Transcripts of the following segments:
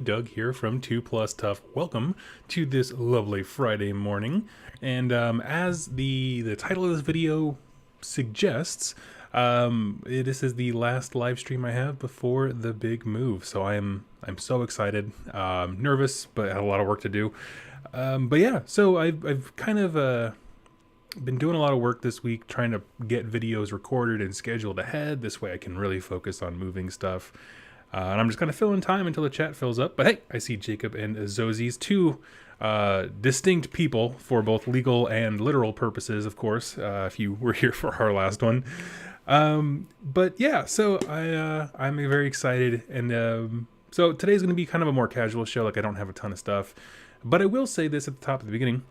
Doug here from 2 Plus Tough. Welcome to this lovely Friday morning. And as the title of this video suggests, this is the last live stream I have before the big move. So I'm so excited, nervous, but I had a lot of work to do. But yeah, so I've kind of been doing a lot of work this week trying to get videos recorded and scheduled ahead. This way I can really focus on moving stuff. And I'm just kind of filling time until the chat fills up. But hey, I see Jacob and Zozis, two distinct people for both legal and literal purposes, of course, if you were here for our last one. But yeah, so I'm very excited. And so today's going to be kind of a more casual show. Like, I don't have a ton of stuff. But I will say this at the top of the beginning.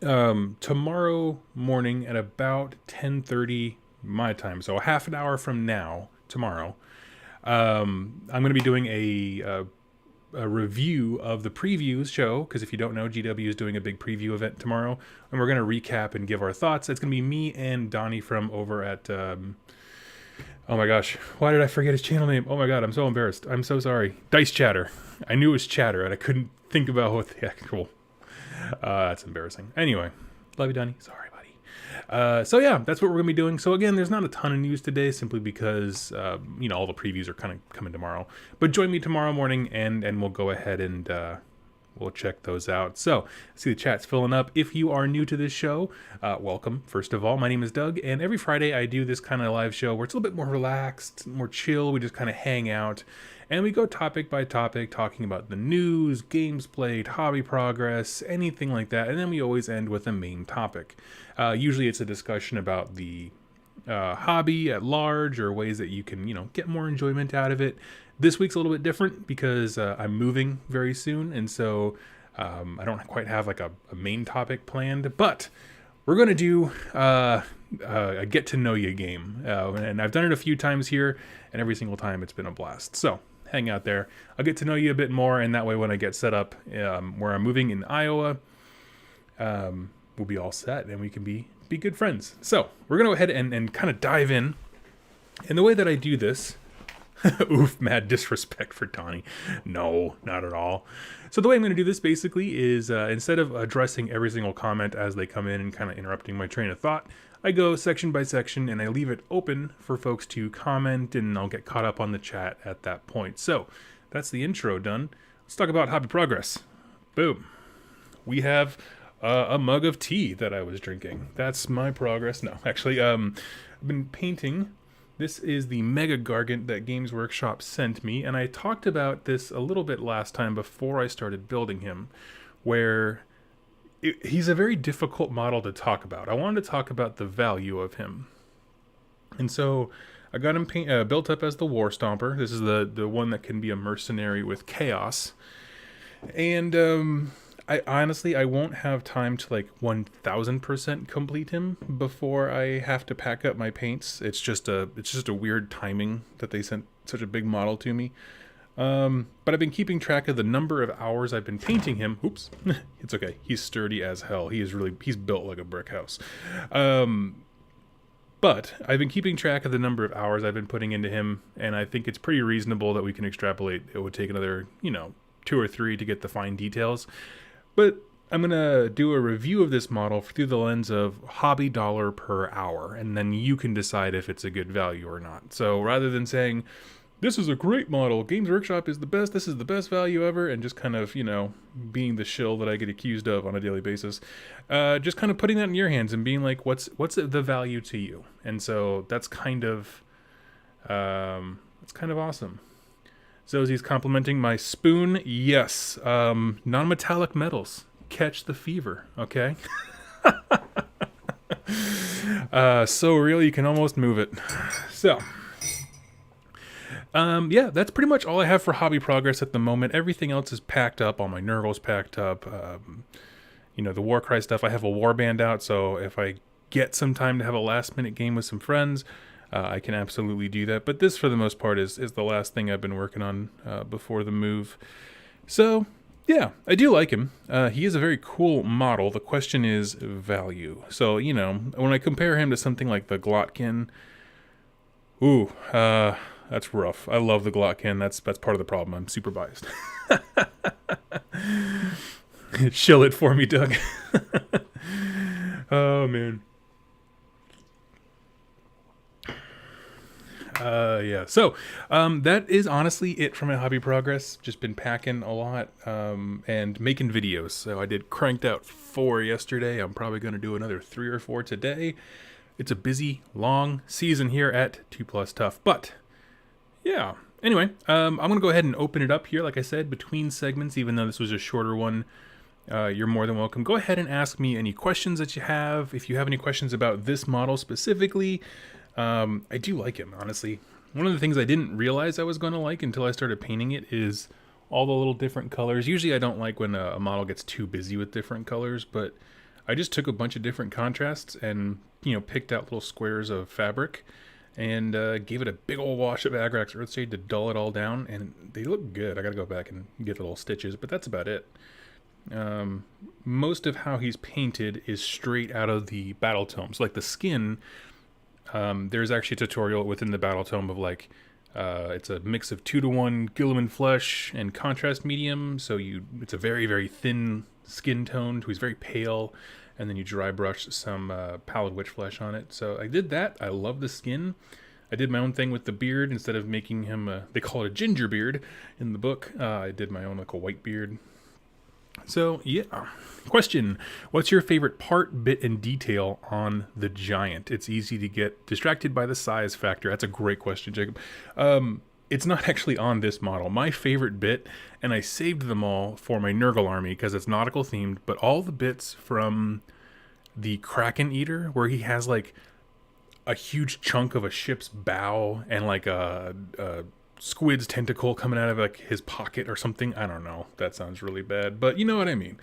Tomorrow morning at about 10:30 my time, so a half an hour from now, tomorrow, I'm going to be doing a review of the previews show, because if you don't know, GW is doing a big preview event tomorrow, and we're going to recap and give our thoughts. It's going to be me and Donnie from over at, oh my gosh, why did I forget his channel name? Oh my god, I'm so embarrassed. I'm so sorry. Dice Chatter. I knew it was Chatter, and I couldn't think about what the actual... that's embarrassing. Anyway, love you, Donnie. Sorry, buddy. So yeah, that's what we're gonna be doing. So again, there's not a ton of news today, simply because all the previews are kind of coming tomorrow. But join me tomorrow morning, and we'll go ahead and we'll check those out. So, see the chat's filling up. If you are new to this show, welcome. First of all, my name is Doug, and every Friday I do this kind of live show where it's a little bit more relaxed, more chill. We just kind of hang out, and we go topic by topic, talking about the news, games played, hobby progress, anything like that. And then we always end with a main topic. Usually it's a discussion about the hobby at large, or ways that you can, get more enjoyment out of it. This week's a little bit different because I'm moving very soon, and so I don't quite have like a main topic planned, but we're going to do a get to know you game. And I've done it a few times here, and every single time it's been a blast. So hang out there. I'll get to know you a bit more, and that way when I get set up where I'm moving in Iowa, we'll be all set, and we can be good friends. So we're going to go ahead and kind of dive in. And the way that I do this... Oof, mad disrespect for Donnie. No, not at all. So the way I'm going to do this basically is instead of addressing every single comment as they come in and kind of interrupting my train of thought, I go section by section and I leave it open for folks to comment, and I'll get caught up on the chat at that point. So that's the intro done. Let's talk about hobby progress. Boom. We have a mug of tea that I was drinking. That's my progress. No, actually, I've been painting. This is the Mega Gargant that Games Workshop sent me, and I talked about this a little bit last time before I started building him, where he's a very difficult model to talk about. I wanted to talk about the value of him. And so I got him built up as the War Stomper. This is the one that can be a mercenary with chaos. And I honestly won't have time to like 1000% complete him before I have to pack up my paints. It's just a weird timing that they sent such a big model to me. But I've been keeping track of the number of hours I've been painting him. Oops, it's okay. He's sturdy as hell. He's built like a brick house. But I've been keeping track of the number of hours I've been putting into him, and I think it's pretty reasonable that we can extrapolate it would take another, 2 or 3 to get the fine details. But I'm going to do a review of this model through the lens of hobby dollar per hour, and then you can decide if it's a good value or not. So rather than saying, this is a great model, Games Workshop is the best, this is the best value ever, and just kind of, being the shill that I get accused of on a daily basis, just kind of putting that in your hands and being like, what's the value to you? And so that's kind of awesome. Zosie's complimenting my spoon. Yes. Non-metallic metals. Catch the fever. Okay. So real you can almost move it. So. Yeah, that's pretty much all I have for hobby progress at the moment. Everything else is packed up. All my Nurgle's packed up. The Warcry stuff. I have a warband out, so if I get some time to have a last minute game with some friends, I can absolutely do that. But this, for the most part, is the last thing I've been working on before the move. So, yeah, I do like him. He is a very cool model. The question is value. So, when I compare him to something like the Glotkin, that's rough. I love the Glotkin. That's part of the problem. I'm super biased. Chill it for me, Doug. Oh, man. Yeah. So, that is honestly it for my hobby progress. Just been packing a lot, and making videos. So I did cranked out 4 yesterday. I'm probably going to do another 3 or 4 today. It's a busy, long season here at 2 Plus Tough. But, yeah. Anyway, I'm going to go ahead and open it up here, like I said, between segments, even though this was a shorter one. You're more than welcome. Go ahead and ask me any questions that you have. If you have any questions about this model specifically, I do like him, honestly. One of the things I didn't realize I was going to like until I started painting it is all the little different colors. Usually I don't like when a model gets too busy with different colors, but I just took a bunch of different contrasts and, picked out little squares of fabric and gave it a big old wash of Agrax Earthshade to dull it all down, and they look good. I gotta go back and get the little stitches, but that's about it. Most of how he's painted is straight out of the battle tomes. Like the skin, there's actually a tutorial within the battle tome of it's a mix of 2-to-1 Gilliman flesh and contrast medium. So it's a very, very thin skin tone. He's very pale, and then you dry brush some pallid witch flesh on it. So I did that. I love the skin. I did my own thing with the beard. Instead of making him they call it a ginger beard in the book, I did my own like a white beard. So, yeah. Question. What's your favorite part, bit, and detail on the Giant? It's easy to get distracted by the size factor. That's a great question, Jacob. It's not actually on this model. My favorite bit, and I saved them all for my Nurgle army because it's nautical themed, but all the bits from the Kraken Eater, where he has like a huge chunk of a ship's bow and like a squid's tentacle coming out of like his pocket or something. I don't know. That sounds really bad, but you know what I mean.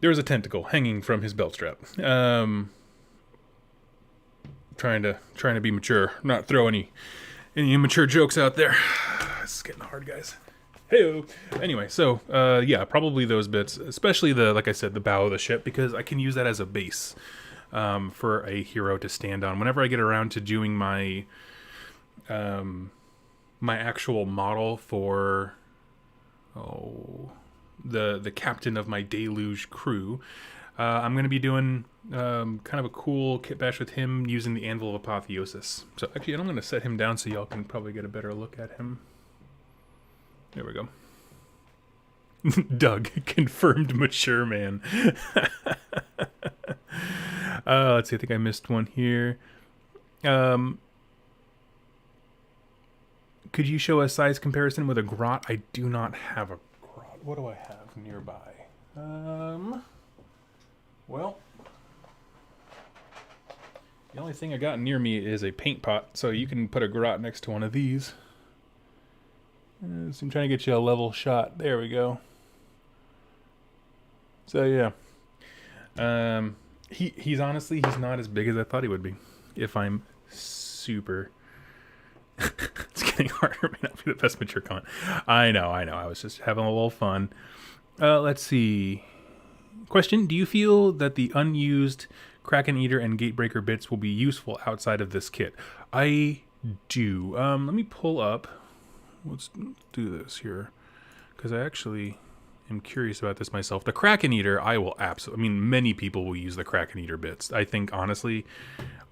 There's a tentacle hanging from his belt strap. Trying to be mature, not throw any immature jokes out there. It's getting hard, guys. Hey. Anyway, so yeah, probably those bits, especially like I said, the bow of the ship, because I can use that as a base for a hero to stand on. Whenever I get around to doing my my actual model for the captain of my deluge crew, I'm going to be doing kind of a cool kit bash with him using the Anvil of Apotheosis. So actually, I'm going to set him down so y'all can probably get a better look at him. There we go. Doug, confirmed mature man. Let's see, I think I missed one here. Could you show a size comparison with a grot? I do not have a grot. What do I have nearby? Well, the only thing I got near me is a paint pot, so you can put a grot next to one of these. So I'm trying to get you a level shot. There we go. So yeah, he's honestly not as big as I thought he would be. If I'm super. It's getting harder. May not be the best mature comment. I know. I was just having a little fun. Let's see. Question. Do you feel that the unused Kraken Eater and Gatebreaker bits will be useful outside of this kit? I do. Let me pull up. Let's do this here, because I actually am curious about this myself. The Kraken Eater, I will absolutely... I mean, many people will use the Kraken Eater bits. I think, honestly,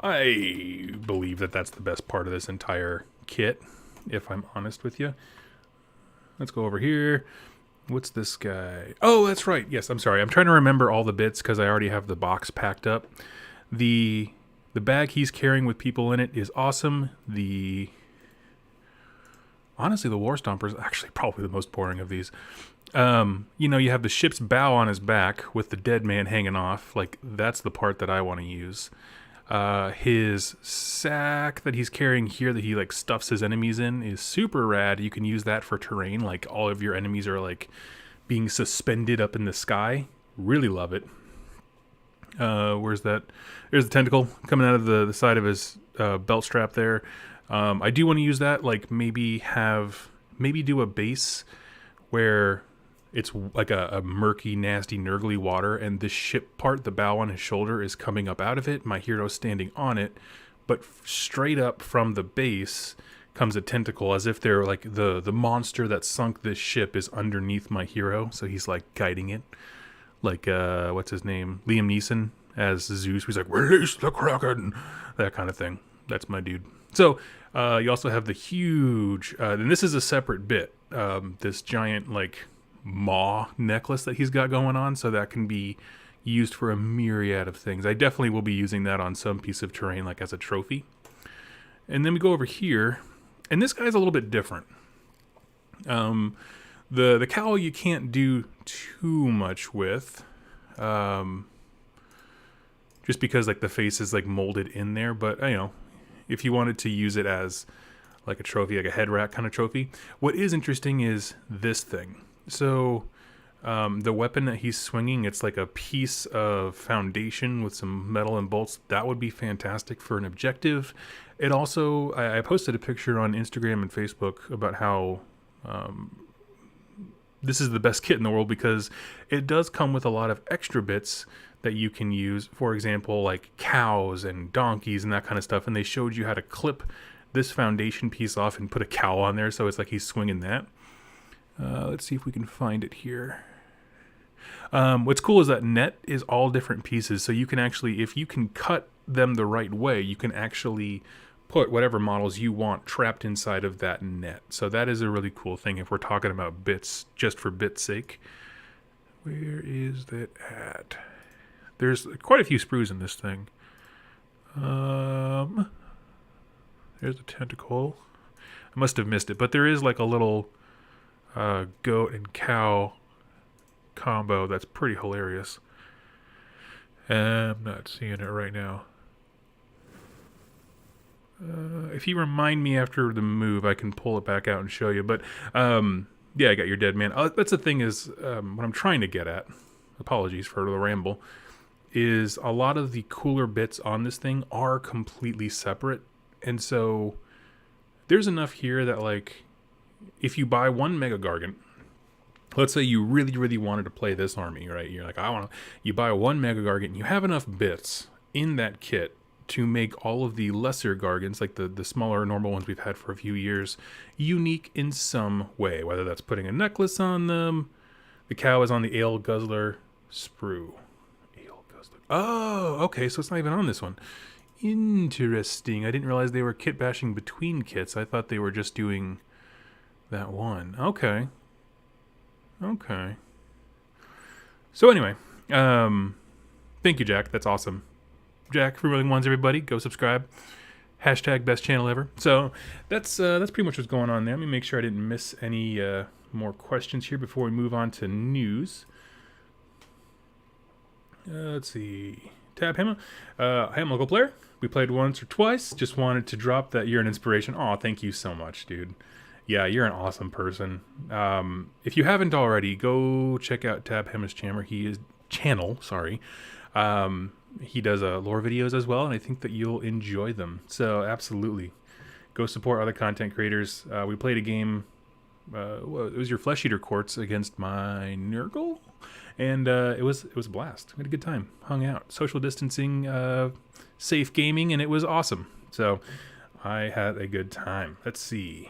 I believe that that's the best part of this entire kit, if I'm honest with you. Let's go over here. What's this guy? Oh, that's right. Yes, I'm sorry. I'm trying to remember all the bits because I already have the box packed up. The bag he's carrying with people in it is awesome. Honestly, the War Stomper is actually probably the most boring of these. You have the ship's bow on his back with the dead man hanging off. Like, that's the part that I want to use. His sack that he's carrying here that he like stuffs his enemies in is super rad. You can use that for terrain. Like, all of your enemies are like being suspended up in the sky. Really love it. Where's that? There's the tentacle coming out of the side of his belt strap there. I do want to use that, like maybe do a base where it's like a murky, nasty, nurgly water, and this ship part, the bow on his shoulder, is coming up out of it. My hero's standing on it, but straight up from the base comes a tentacle, as if they're like the monster that sunk this ship is underneath my hero, so he's like guiding it. Like, what's his name? Liam Neeson as Zeus. He's like, release the Kraken! That kind of thing. That's my dude. So, you also have the huge, and this is a separate bit, this giant, like, maw necklace that he's got going on, so that can be used for a myriad of things. I definitely will be using that on some piece of terrain, like as a trophy. And then we go over here, and this guy's a little bit different. The cowl you can't do too much with, just because like the face is like molded in there. But you know, if you wanted to use it as like a trophy, like a head wrap kind of trophy, what is interesting is this thing. So the weapon that he's swinging, it's like a piece of foundation with some metal and bolts. That would be fantastic for an objective. It also, I posted a picture on Instagram and Facebook about how this is the best kit in the world, because it does come with a lot of extra bits that you can use. For example, like cows and donkeys and that kind of stuff. And they showed you how to clip this foundation piece off and put a cow on there, so it's like he's swinging that. Let's see if we can find it here. What's cool is that net is all different pieces, so you can actually, if you can cut them the right way, you can actually put whatever models you want trapped inside of that net. So that is a really cool thing if we're talking about bits, just for bit's sake. Where is that at? There's quite a few sprues in this thing. There's a tentacle. I must have missed it, but there is like a little goat and cow combo that's pretty hilarious. I'm not seeing it right now. If you remind me after the move, I can pull it back out and show you. But yeah, I got your dead man. That's the thing is, what I'm trying to get at, apologies for the ramble, is a lot of the cooler bits on this thing are completely separate. And so there's enough here that, like, if you buy one Mega Gargant, let's say you really, really wanted to play this army, right? You're like, you buy one Mega Gargant, and you have enough bits in that kit to make all of the lesser Gargants, like the smaller normal ones we've had for a few years, unique in some way, whether that's putting a necklace on them. The cow is on the Ale Guzzler sprue. Ale Guzzler. Oh, okay, so it's not even on this one. Interesting. I didn't realize they were kit bashing between kits. I thought they were just doing that one. Okay. So anyway, thank you, Jack. That's awesome. Jack for Rolling Ones, everybody. Go subscribe. Hashtag best channel ever. So that's pretty much what's going on there. Let me make sure I didn't miss any more questions here before we move on to news. Let's see. Tab Hema. Hi, I'm a local player. We played once or twice. Just wanted to drop that you're an inspiration. Aw, thank you so much, dude. Yeah, you're an awesome person. If you haven't already, go check out Tab Hema's channel. Sorry. He does lore videos as well, and I think that you'll enjoy them. So absolutely, go support other content creators. We played a game. It was your Flesh Eater Courts against my Nurgle, and it was a blast. We had a good time, hung out, social distancing, safe gaming, and it was awesome. So I had a good time. Let's see.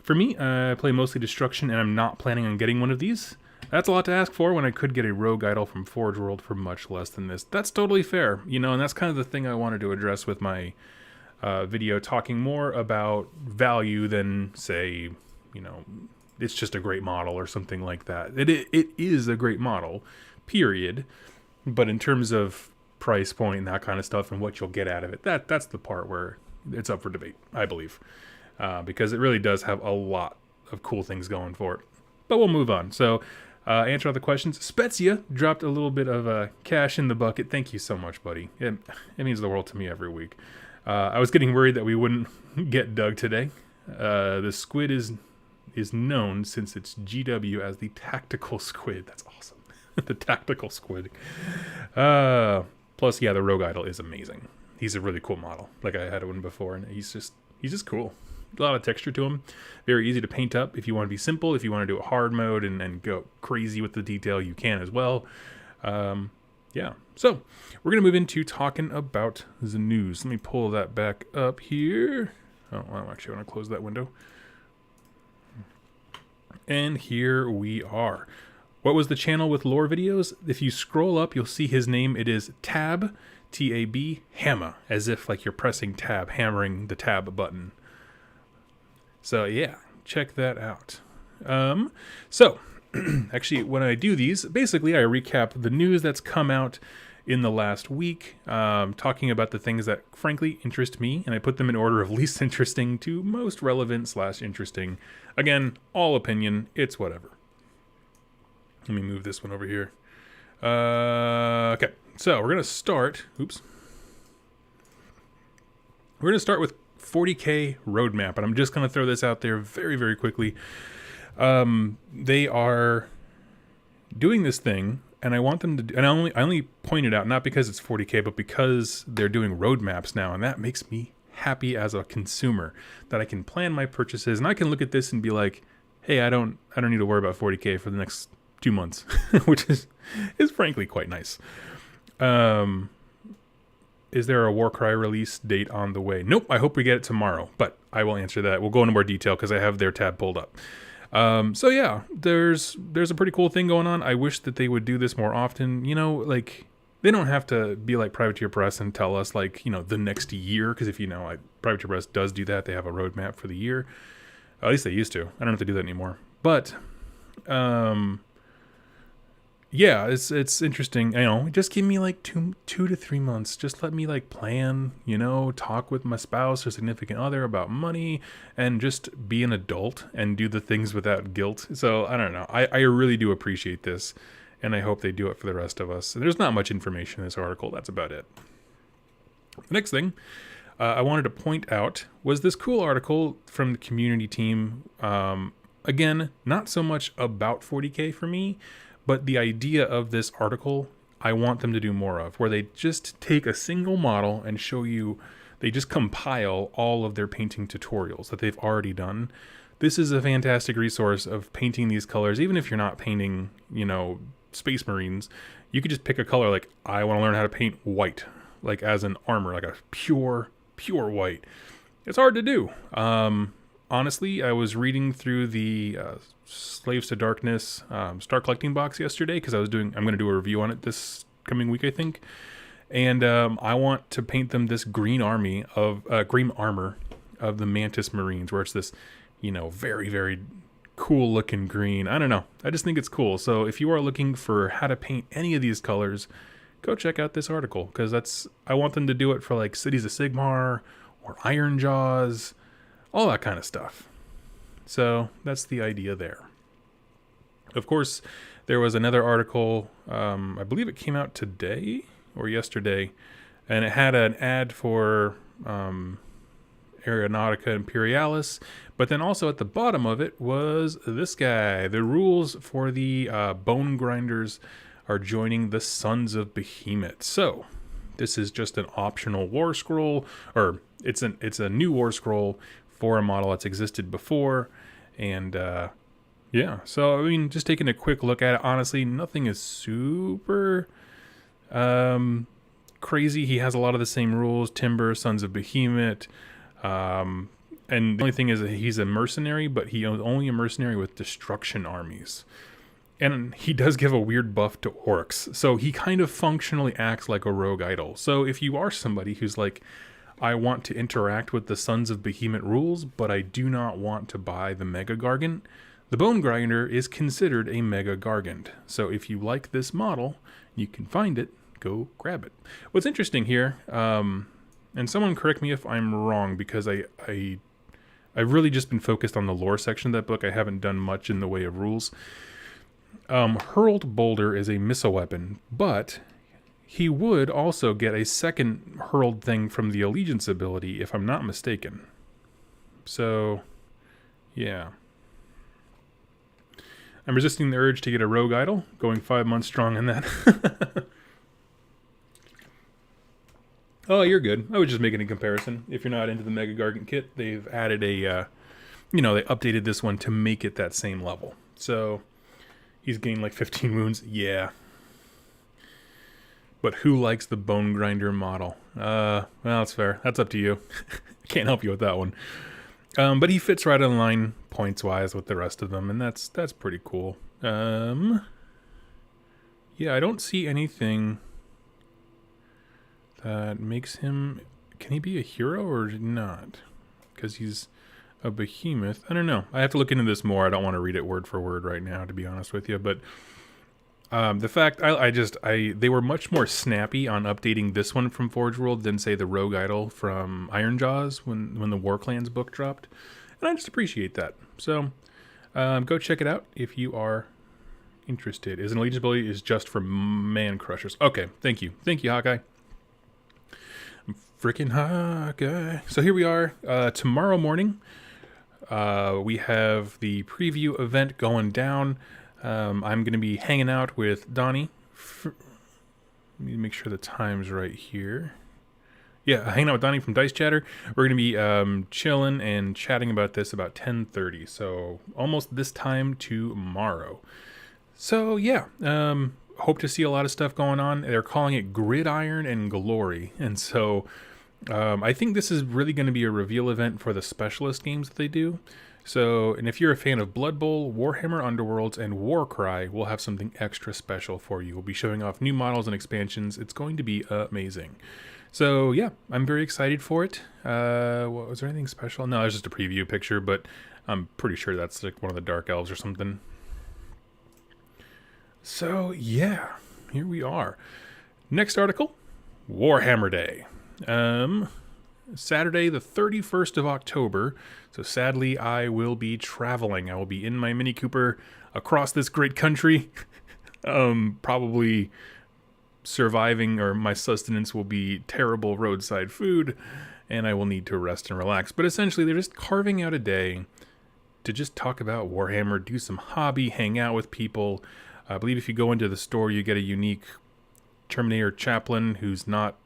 For me, I play mostly Destruction, and I'm not planning on getting one of these. That's a lot to ask for when I could get a Rogue Idol from Forge World for much less than this. That's totally fair, you know, and that's kind of the thing I wanted to address with my video, talking more about value than, say, you know, it's just a great model or something like that. It is a great model, period. But in terms of price point and that kind of stuff and what you'll get out of it, that's the part where it's up for debate, I believe. Because it really does have a lot of cool things going for it. But we'll move on. So, answer all the questions. Spezia dropped a little bit of cash in the bucket. Thank you so much, buddy. It means the world to me every week. I was getting worried that we wouldn't get Doug today. The squid is known since it's GW as the tactical squid. That's awesome. The tactical squid. Plus, yeah, the Rogue Idol is amazing. He's a really cool model. Like, I had one before, and he's just cool. A lot of texture to him. Very easy to paint up. If you want to be simple, if you want to do a hard mode and go crazy with the detail, you can as well. Yeah, yeah. So we're going to move into talking about the news. Let me pull that back up here. Oh, well, actually, I want to close that window. And here we are. What was the channel with lore videos? If you scroll up, you'll see his name. It is Tab, T-A-B, Hammer, as if like you're pressing tab, hammering the tab button. So yeah, check that out. So actually, when I do these, basically I recap the news that's come out in the last week, talking about the things that frankly interest me, and I put them in order of least interesting to most relevant / interesting. Again, all opinion, it's whatever. Let me move this one over here. Okay, so we're going to start, We're going to start with 40K roadmap, and I'm just going to throw this out there very, very quickly. They are doing this thing, and I want them to, and I only point it out, not because it's 40K, but because they're doing roadmaps now, and that makes me happy as a consumer, that I can plan my purchases, and I can look at this and be like, hey, I don't need to worry about 40K for the next 2 months, which is frankly quite nice. Is there a Warcry release date on the way? Nope, I hope we get it tomorrow, but I will answer that. We'll go into more detail because I have their tab pulled up. So yeah, there's a pretty cool thing going on. I wish that they would do this more often. You know, like, they don't have to be like Privateer Press and tell us, like, you know, the next year, because if you know, like, Privateer Press does do that. They have a roadmap for the year. At least they used to. I don't know if they do that anymore. But yeah, it's interesting. You know, just give me like 2 to 3 months. Just let me like plan, you know, talk with my spouse or significant other about money, and just be an adult and do the things without guilt. So I don't know. I really do appreciate this, and I hope they do it for the rest of us. There's not much information in this article. That's about it. The next thing I wanted to point out was this cool article from the community team. Again, not so much about 40K for me, but the idea of this article, I want them to do more of, where they just take a single model and show you, they just compile all of their painting tutorials that they've already done. This is a fantastic resource of painting these colors. Even if you're not painting, you know, Space Marines, you could just pick a color like, I want to learn how to paint white, like as an armor, like a pure white. It's hard to do. Honestly, I was reading through the Slaves to Darkness Star Collecting box yesterday, because I'm going to do a review on it this coming week, I think. And I want to paint them this green armor of the Mantis Marines, where it's this, you know, very, very cool looking green. I don't know. I just think it's cool. So if you are looking for how to paint any of these colors, go check out this article, because I want them to do it for like Cities of Sigmar or Iron Jaws, all that kind of stuff. So that's the idea there. Of course, there was another article, I believe it came out today or yesterday, and it had an ad for Aeronautica Imperialis, but then also at the bottom of it was this guy. The rules for the Bone Grinders are joining the Sons of Behemoth. So this is just an optional war scroll, or it's a new war scroll for a model that's existed before. And yeah, so I mean, just taking a quick look at it, honestly, nothing is super crazy. He has a lot of the same rules: Timber, Sons of Behemoth, and the only thing is that he's a mercenary, but he's only a mercenary with destruction armies. And he does give a weird buff to orcs, so he kind of functionally acts like a rogue idol. So if you are somebody who's like, I want to interact with the Sons of Behemoth rules, but I do not want to buy the Mega Gargant, the Bone Grinder is considered a Mega Gargant. So if you like this model, you can find it, go grab it. What's interesting here, and someone correct me if I'm wrong, because I've really just been focused on the lore section of that book. I haven't done much in the way of rules. Hurled Boulder is a missile weapon, but he would also get a second hurled thing from the Allegiance ability, if I'm not mistaken. So, yeah. I'm resisting the urge to get a Rogue Idol, going 5 months strong in that. Oh, you're good. I was just making a comparison. If you're not into the Mega Gargant kit, they've added they updated this one to make it that same level. So, he's gained like 15 wounds. Yeah. But who likes the Bone Grinder model? Well, that's fair. That's up to you. I can't help you with that one. But he fits right in line points-wise with the rest of them, and that's pretty cool. Yeah, I don't see anything that makes him... Can he be a hero or not? Because he's a behemoth. I don't know. I have to look into this more. I don't want to read it word for word right now, to be honest with you. But the fact... they were much more snappy on updating this one from Forge World than, say, the Rogue Idol from Iron Jaws when the War Clans book dropped. And I just appreciate that. So, go check it out if you are interested. Is an eligibility is just for man crushers. Okay, thank you. Thank you, Hawkeye. Freaking Hawkeye. So here we are. Tomorrow morning, we have the preview event going down. I'm going to be hanging out with Donnie. Let me make sure the time's right here. Yeah, hanging out with Donnie from Dice Chatter. We're going to be chilling and chatting about this about 10:30. So almost this time tomorrow. So yeah, hope to see a lot of stuff going on. They're calling it Gridiron and Glory. And so I think this is really going to be a reveal event for the specialist games that they do. So, and if you're a fan of Blood Bowl, Warhammer Underworlds, and Warcry, we'll have something extra special for you. We'll be showing off new models and expansions. It's going to be amazing. So, yeah, I'm very excited for it. Was there anything special? No, it's just a preview picture, but I'm pretty sure that's like one of the Dark Elves or something. So, yeah, here we are. Next article, Warhammer Day. Saturday, the 31st of October. So sadly, I will be traveling. I will be in my Mini Cooper across this great country. Probably surviving, or my sustenance will be terrible roadside food, and I will need to rest and relax. But essentially, they're just carving out a day to just talk about Warhammer, do some hobby, hang out with people. I believe if you go into the store, you get a unique Terminator chaplain who's not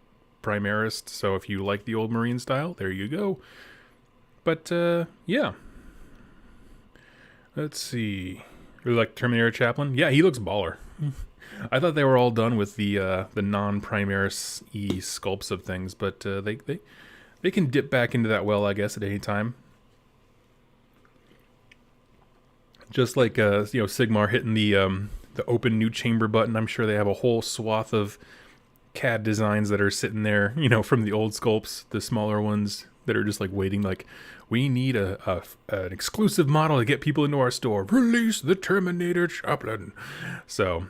Primarist, so if you like the old Marine style, there you go. But yeah, let's see. Really like Terminator chaplain? Yeah, he looks baller. I thought they were all done with the non-Primaris-y sculpts of things, but they can dip back into that well, I guess, at any time. Just like Sigmar hitting the open new chamber button. I'm sure they have a whole swath of CAD designs that are sitting there, from the old sculpts, the smaller ones that are just like waiting, like, we need an exclusive model to get people into our store. Release the Terminator Chaplain. So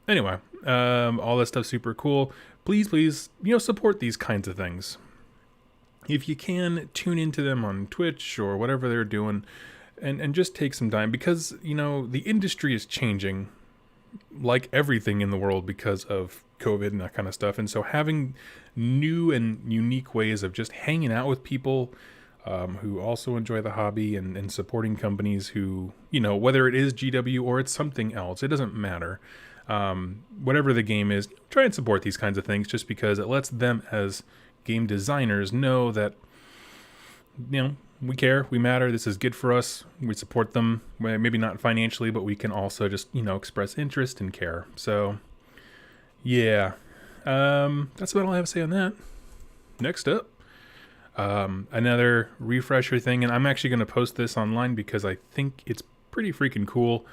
anyway, all that stuff super cool. Please, support these kinds of things. If you can, tune into them on Twitch or whatever they're doing, and just take some time, because, the industry is changing like everything in the world because of COVID and that kind of stuff. And so having new and unique ways of just hanging out with people who also enjoy the hobby, and supporting companies who, whether it is GW or it's something else, it doesn't matter. Whatever the game is, try and support these kinds of things, just because it lets them as game designers know that, we care, we matter, this is good for us, we support them, maybe not financially, but we can also just, express interest and care. So, yeah, that's about all I have to say on that. Next up, another refresher thing, and I'm actually going to post this online because I think it's pretty freaking cool.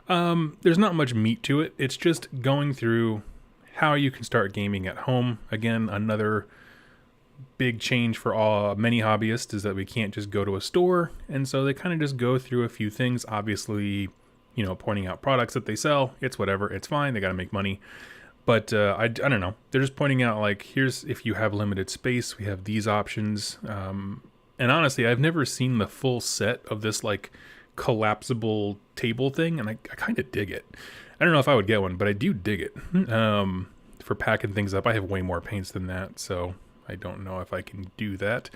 There's not much meat to it. It's just going through how you can start gaming at home. Again, another big change for many hobbyists is that we can't just go to a store, and so they kind of just go through a few things, obviously, pointing out products that they sell. It's whatever, it's fine, they got to make money. But I don't know, they're just pointing out, like, here's, if you have limited space, we have these options. And honestly, I've never seen the full set of this, like, collapsible table thing, and I kind of dig it. I don't know if I would get one, but I do dig it. For packing things up. I have way more paints than that, so I don't know if I can do that.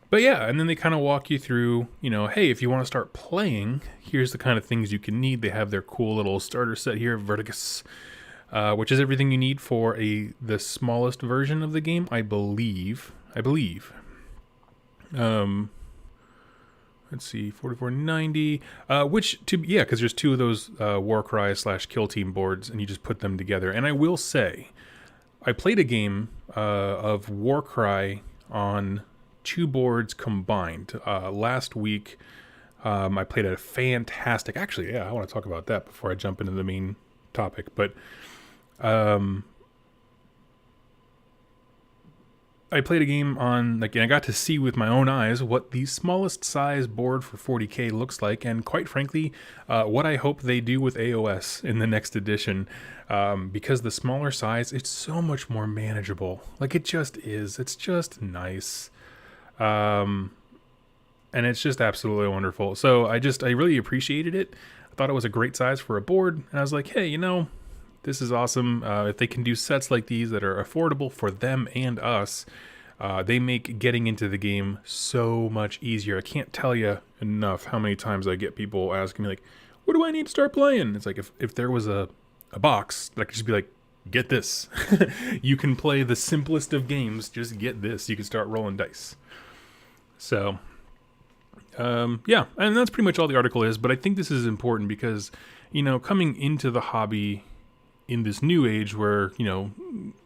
But yeah, and then they kind of walk you through, hey, if you want to start playing, here's the kind of things you can need. They have their cool little starter set here, Vertigus, which is everything you need for the smallest version of the game, I believe. Let's see, 4490, because there's two of those Warcry /Kill Team boards, and you just put them together. And I will say, I played a game of Warcry on 2 boards combined. Last week, I played a fantastic... Actually, yeah, I want to talk about that before I jump into the main topic. But I played a game on, and I got to see with my own eyes what the smallest size board for 40K looks like, and quite frankly, what I hope they do with AOS in the next edition, because the smaller size, it's so much more manageable. It just is. It's just nice. And it's just absolutely wonderful. So I really appreciated it. I thought it was a great size for a board, and I was like, hey, this is awesome. If they can do sets like these that are affordable for them and us, they make getting into the game so much easier. I can't tell you enough how many times I get people asking me, what do I need to start playing? It's like, if there was a box that I could just be like, get this. You can play the simplest of games, just get this. You can start rolling dice. So, yeah, and that's pretty much all the article is, but I think this is important because, coming into the hobby in this new age where,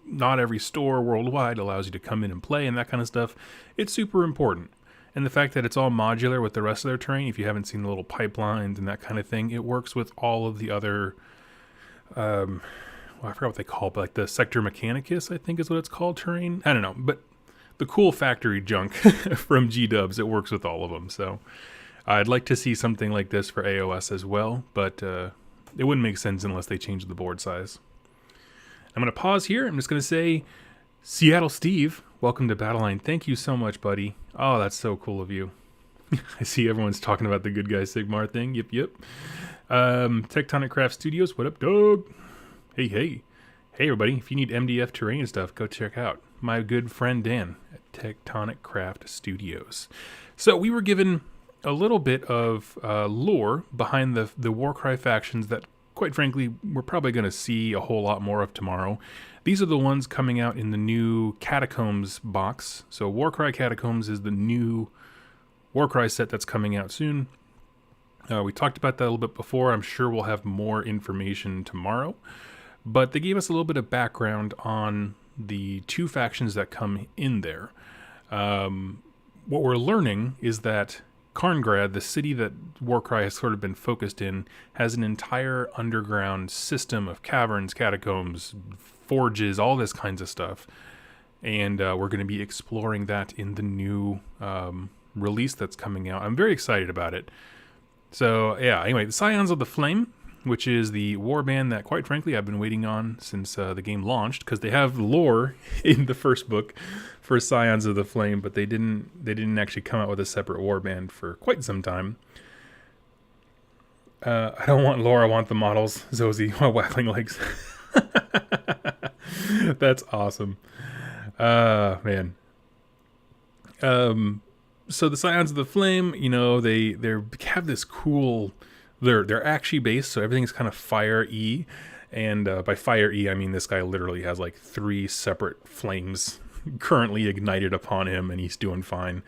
not every store worldwide allows you to come in and play and that kind of stuff, it's super important. And the fact that it's all modular with the rest of their terrain, if you haven't seen the little pipelines and that kind of thing, it works with all of the other, I forgot what they call it, but the Sector Mechanicus, I think is what it's called, terrain. I don't know, but the cool factory junk from G-Dubs, it works with all of them. So I'd like to see something like this for AOS as well, but it wouldn't make sense unless they changed the board size. I'm going to pause here. I'm just going to say, Seattle Steve, welcome to Battleline. Thank you so much, buddy. Oh, that's so cool of you. I see everyone's talking about the Good Guy Sigmar thing. Yep. Tectonic Craft Studios, what up, dog? Hey. Hey, everybody. If you need MDF terrain stuff, go check out my good friend Dan at Tectonic Craft Studios. So we were given a little bit of lore behind the Warcry factions that, quite frankly, we're probably going to see a whole lot more of tomorrow. These are the ones coming out in the new Catacombs box. So Warcry Catacombs is the new Warcry set that's coming out soon. We talked about that a little bit before. I'm sure we'll have more information tomorrow. But they gave us a little bit of background on the 2 factions that come in there. What we're learning is that Karngrad, the city that Warcry has sort of been focused in, has an entire underground system of caverns, catacombs, forges, all this kinds of stuff. And we're going to be exploring that in the new release that's coming out. I'm very excited about it. So, yeah, anyway, the Scions of the Flame, which is the warband that, quite frankly, I've been waiting on since the game launched, because they have lore in the first book for Scions of the Flame, but they didn't actually come out with a separate warband for quite some time. I don't want lore, I want the models. Zozie, waggling legs. That's awesome. Man. So the Scions of the Flame, they have this cool... They're actually based, so everything's kind of Fire-y. And by Fire-y, I mean this guy literally has 3 separate flames currently ignited upon him, and he's doing fine.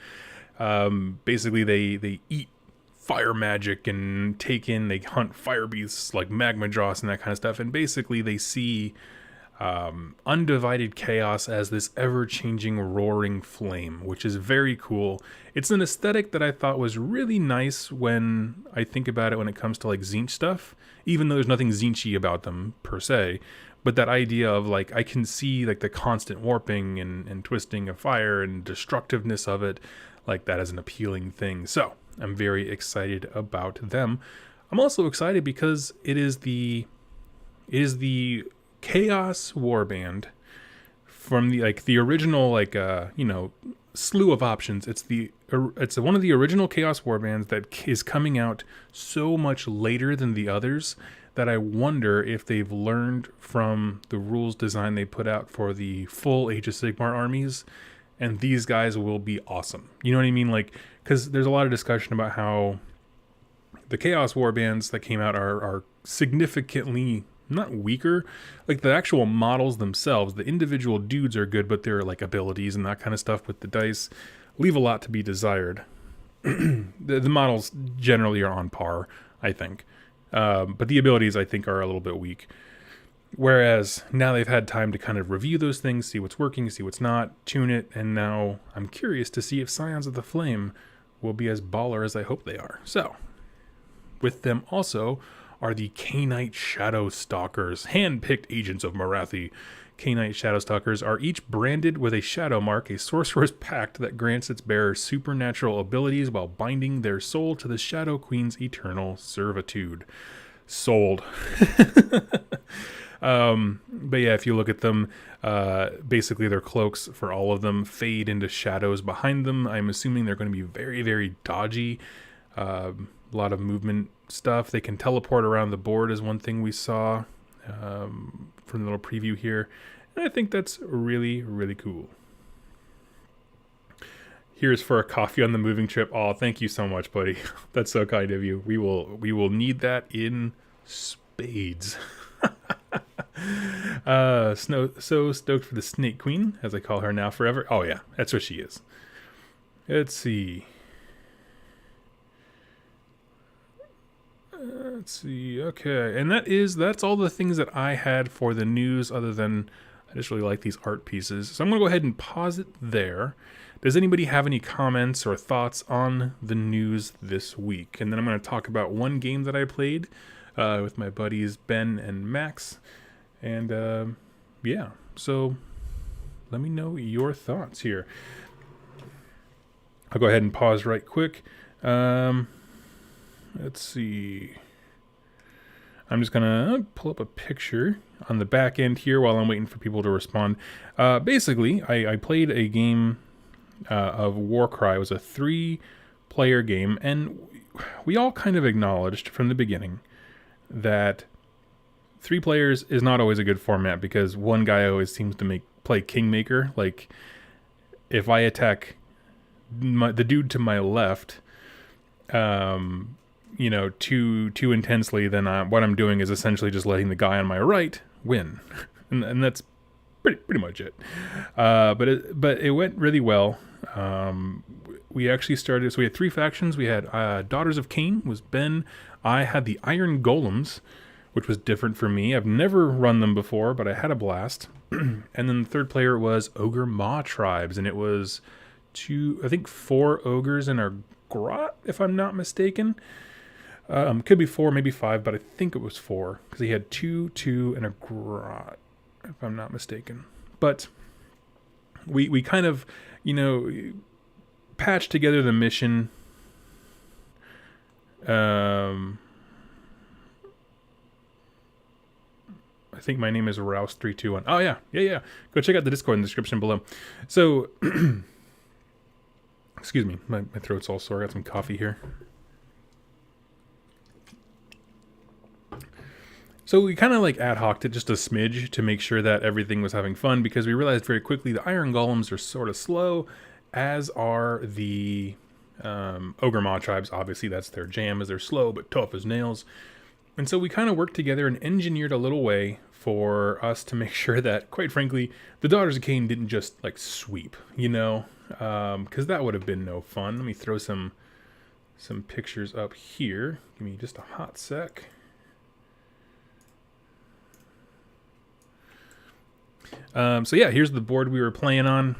Basically, they eat fire magic and they hunt fire beasts like Magma Joss and that kind of stuff. And basically, they see undivided chaos as this ever-changing roaring flame, which is very cool. It's an aesthetic that I thought was really nice when I think about it when it comes to Tzeentch stuff, even though there's nothing Tzeentchy about them per se. But that idea of I can see the constant warping and twisting of fire and destructiveness of it, that is an appealing thing. So I'm very excited about them. I'm also excited because it is the Chaos Warband from the original slew of options. It's one of the original Chaos Warbands that is coming out so much later than the others that I wonder if they've learned from the rules design they put out for the full Age of Sigmar armies, and these guys will be awesome. You know what I mean? Because there's a lot of discussion about how the Chaos Warbands that came out are significantly not weaker. The actual models themselves, the individual dudes are good, but their abilities and that kind of stuff with the dice leave a lot to be desired. The models generally are on par, I think. But the abilities, I think, are a little bit weak. Whereas now they've had time to kind of review those things, see what's working, see what's not, tune it, and now I'm curious to see if Scions of the Flame will be as baller as I hope they are. So, with them also are the Khainite Shadow Stalkers, hand-picked agents of Marathi. Khainite Shadow Stalkers are each branded with a shadow mark, a sorcerer's pact that grants its bearers supernatural abilities while binding their soul to the Shadow Queen's eternal servitude. Sold. But yeah, if you look at them, basically their cloaks for all of them fade into shadows behind them. I'm assuming they're going to be very, very dodgy. A lot of movement stuff. They can teleport around the board is one thing we saw from the little preview here. And I think that's really, really cool. Here's for a coffee on the moving trip. Oh, thank you so much, buddy. That's so kind of you. We will need that in spades. So stoked for the Snake Queen, as I call her now forever. Oh yeah, that's what she is. Let's see. Okay, and that's all the things that I had for the news, other than I just really like these art pieces. So I'm going to go ahead and pause it there. Does anybody have any comments or thoughts on the news this week? And then I'm going to talk about one game that I played with my buddies Ben and Max. And yeah, so let me know your thoughts here. I'll go ahead and pause right quick. Let's see. I'm just going to pull up a picture on the back end here while I'm waiting for people to respond. Basically, I played a game of Warcry. It was a 3-player game, and we all kind of acknowledged from the beginning that 3 players is not always a good format because one guy always seems to play Kingmaker. Like, if I attack the dude to my left, too intensely, then what I'm doing is essentially just letting the guy on my right win, and that's pretty much it. But it went really well. We actually started. So we had 3 factions. We had Daughters of Cain was Ben. I had the Iron Golems, which was different for me. I've never run them before, but I had a blast. And then the 3rd player was Ogre Maw Tribes, and it was 4 ogres in our grot, if I'm not mistaken. Could be 4, maybe 5, but I think it was 4 because he had 2, and a grot, if I'm not mistaken. But we kind of, patched together the mission. I think my name is Rouse321. Oh yeah. Go check out the Discord in the description below. So, excuse me, my throat's all sore. I got some coffee here. So we kind of ad hoc'd it just a smidge to make sure that everything was having fun, because we realized very quickly the Iron Golems are sort of slow, as are the Ogre Maw Tribes. Obviously that's their jam, as they're slow but tough as nails. And so we kind of worked together and engineered a little way for us to make sure that, quite frankly, the Daughters of Cain didn't just sweep, because that would have been no fun. Let me throw some pictures up here. Give me just a hot sec. So yeah, here's the board we were playing on.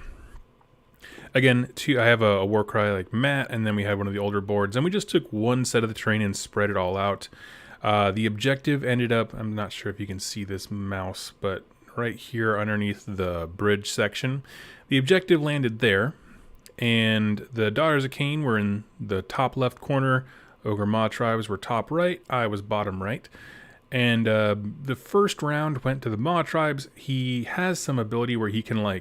Again, I have a Warcry like Matt, and then we had one of the older boards, and we just took one set of the terrain and spread it all out. The objective ended up, I'm not sure if you can see this mouse, but right here underneath the bridge section, the objective landed there, and the Daughters of Cain were in the top left corner, Ogre Maw Tribes were top right, I was bottom right. And the first round went to the Maw Tribes. He has some ability where he can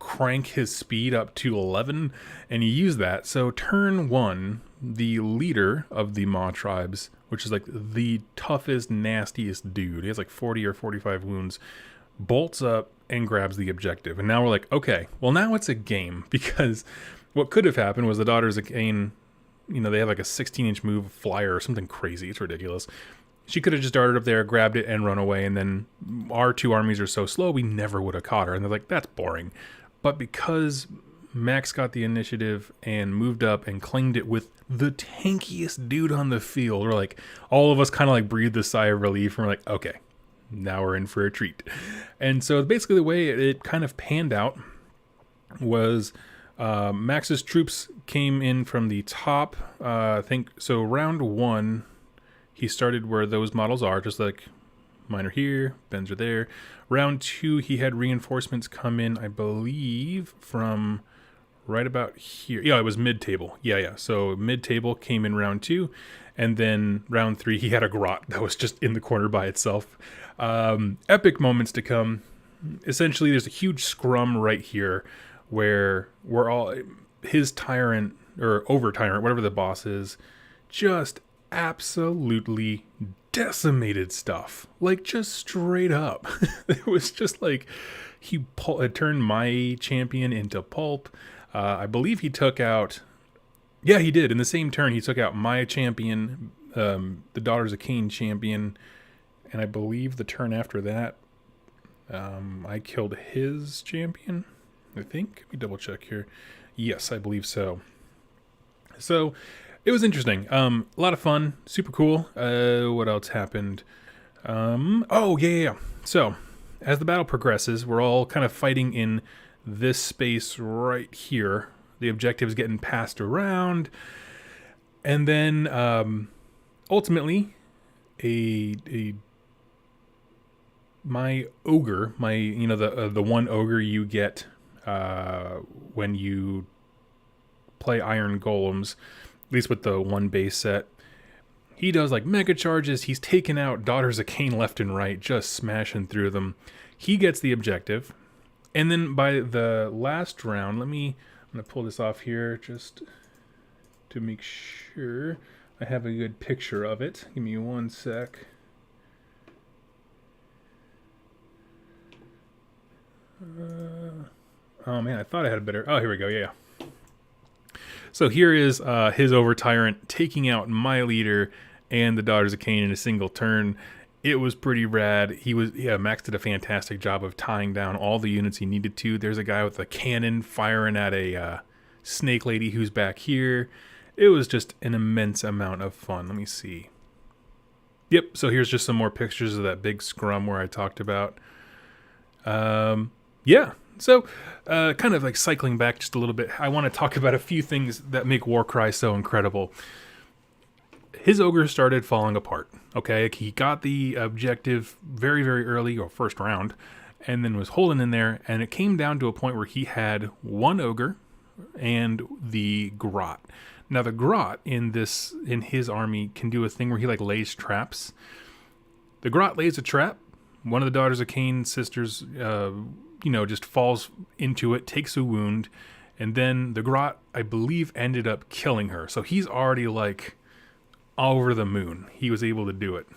crank his speed up to 11, and he used that. So turn 1, the leader of the Maw Tribes, which is the toughest, nastiest dude, he has 40 or 45 wounds, bolts up and grabs the objective. And now we're okay, well now it's a game, because what could have happened was the Daughters of Cain, they have a 16-inch move flyer or something crazy. It's ridiculous. She could have just darted up there, grabbed it, and run away, and then our 2 armies are so slow, we never would have caught her. And they're that's boring. But because Max got the initiative and moved up and claimed it with the tankiest dude on the field, we're all of us kind of breathed a sigh of relief, and we're okay, now we're in for a treat. And so basically the way it kind of panned out was Max's troops came in from the top. I think so. Round 1, he started where those models are, just like mine are here, Ben's are there. Round 2, he had reinforcements come in, I believe, from right about here. Yeah, it was mid-table. Yeah. So mid-table came in round 2. And then round 3, he had a grot that was just in the corner by itself. Epic moments to come. Essentially, there's a huge scrum right here where we're all... His tyrant, or over-tyrant, whatever the boss is, just absolutely decimated stuff. Like, just straight up. It was just like... He turned my champion into pulp. I believe he took out... Yeah, he did. In the same turn, he took out my champion, the Daughters of Cain champion, and I believe the turn after that, I killed his champion, I think. Let me double check here. Yes, I believe so. So, it was interesting. A lot of fun. Super cool. What else happened? Yeah. So, as the battle progresses, we're all kind of fighting in this space right here. The objective's getting passed around. And then, ultimately, my ogre, the one ogre you get when you play Iron Golems, at least with the one base set, he does like mega charges. He's taking out Daughters of Cain left and right, just smashing through them. He gets the objective. And then by the last round, I'm going to pull this off here just to make sure I have a good picture of it. Give me one sec. Oh man, I thought I had a better... Oh, here we go, yeah. So here is his over-tyrant taking out my leader and the Daughters of Cain in a single turn. It was pretty rad. Max did a fantastic job of tying down all the units he needed to. There's a guy with a cannon firing at a snake lady who's back here. It was just an immense amount of fun. Let me see. Yep, so here's just some more pictures of that big scrum where I talked about. So kind of like cycling back just a little bit, I want to talk about a few things that make Warcry so incredible. His ogre started falling apart, okay? He got the objective very, very early, or first round, and then was holding in there, and it came down to a point where he had one ogre and the grot. Now, the grot in his army can do a thing where he, like, lays traps. The grot lays a trap. One of the Daughters of Cain sisters, just falls into it, takes a wound, and then the grot, I believe, ended up killing her. So he's already, like... over the moon. He was able to do it.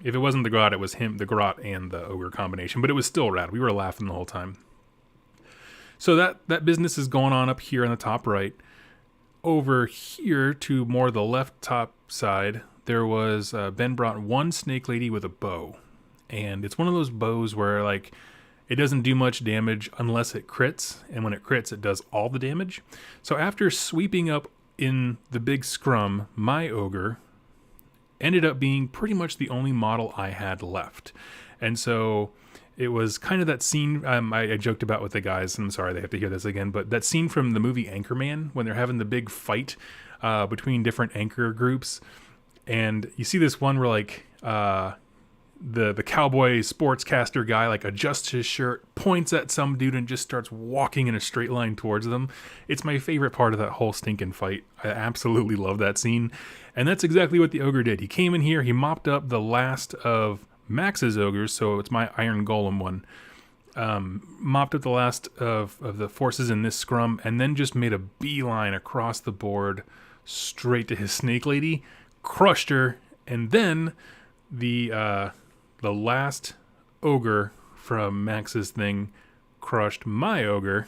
If it wasn't the grot, it was him, the grot and the ogre combination, but it was still rad. We were laughing the whole time. So that business is going on up here on the top right. Over here to more the left top side, there was Ben brought one snake lady with a bow, and it's one of those bows where like it doesn't do much damage unless it crits, and when it crits, it does all the damage. So after sweeping up in the big scrum, my ogre ended up being pretty much the only model I had left. And so it was kind of that scene I joked about with the guys. I'm sorry they have to hear this again, but that scene from the movie Anchorman when they're having the big fight between different anchor groups. And you see this one where like the cowboy sportscaster guy like adjusts his shirt, points at some dude, and just starts walking in a straight line towards them. It's my favorite part of that whole stinking fight. I absolutely love that scene. And that's exactly what the ogre did. He came in here, he mopped up the last of Max's ogres, so it's my Iron Golem one. Mopped up the last of the forces in this scrum, and then just made a beeline across the board straight to his snake lady, crushed her, and then the last ogre from Max's thing crushed my ogre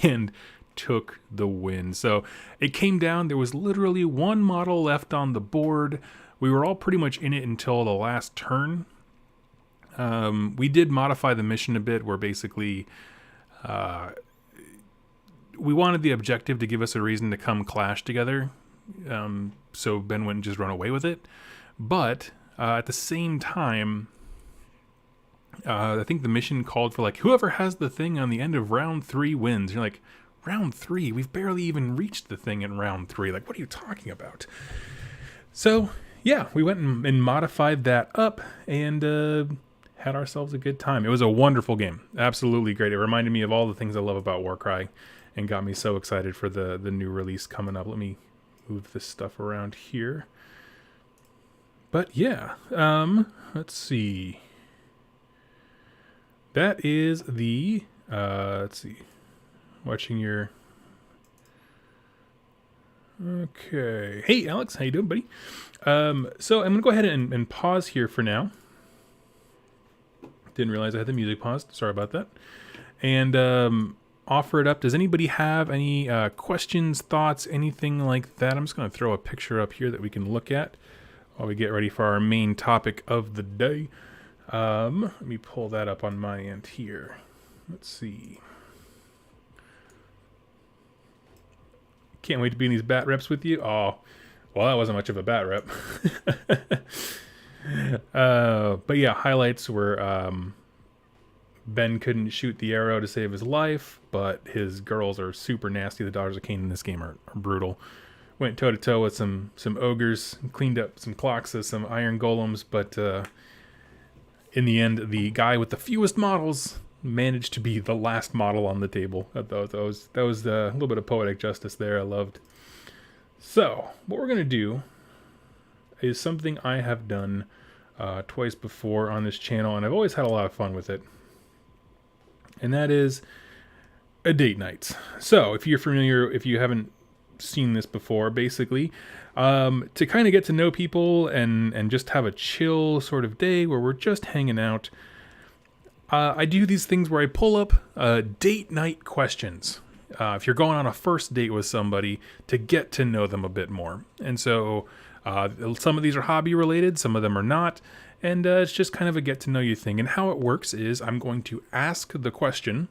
and took the win. So it came down. There was literally one model left on the board. We were all pretty much in it until the last turn. We did modify the mission a bit where basically we wanted the objective to give us a reason to come clash together. So Ben wouldn't just run away with it. But at the same time, I think the mission called for like whoever has the thing on the end of round 3 wins. You're like, round 3? We've barely even reached the thing in round 3. Like, what are you talking about? So yeah, we went and modified that up and had ourselves a good time. It was a wonderful game, absolutely great. It reminded me of all the things I love about Warcry, and got me so excited for the new release coming up. Let me move this stuff around here. But yeah, let's see. That is the, let's see, watching your, okay. Hey, Alex, how you doing, buddy? So I'm going to go ahead and pause here for now. Didn't realize I had the music paused. Sorry about that. And offer it up. Does anybody have any questions, thoughts, anything like that? I'm just going to throw a picture up here that we can look at while we get ready for our main topic of the day. Let me pull that up on my end here. Let's see. Can't wait to be in these bat reps with you. Oh, well, that wasn't much of a bat rep. But yeah, highlights were Ben couldn't shoot the arrow to save his life, but his girls are super nasty. The Daughters of Cain in this game are brutal. Went toe-to-toe with some ogres, cleaned up some clocks, some iron golems, but in the end, the guy with the fewest models managed to be the last model on the table. That was a little bit of poetic justice there. I loved. So what we're gonna do is something I have done twice before on this channel, and I've always had a lot of fun with it. And that is a date night. So if you're familiar, if you haven't seen this before, basically, to kind of get to know people and just have a chill sort of day where we're just hanging out, I do these things where I pull up date night questions. If you're going on a first date with somebody, to get to know them a bit more. And so some of these are hobby related, some of them are not. And it's just kind of a get to know you thing. And how it works is I'm going to ask the question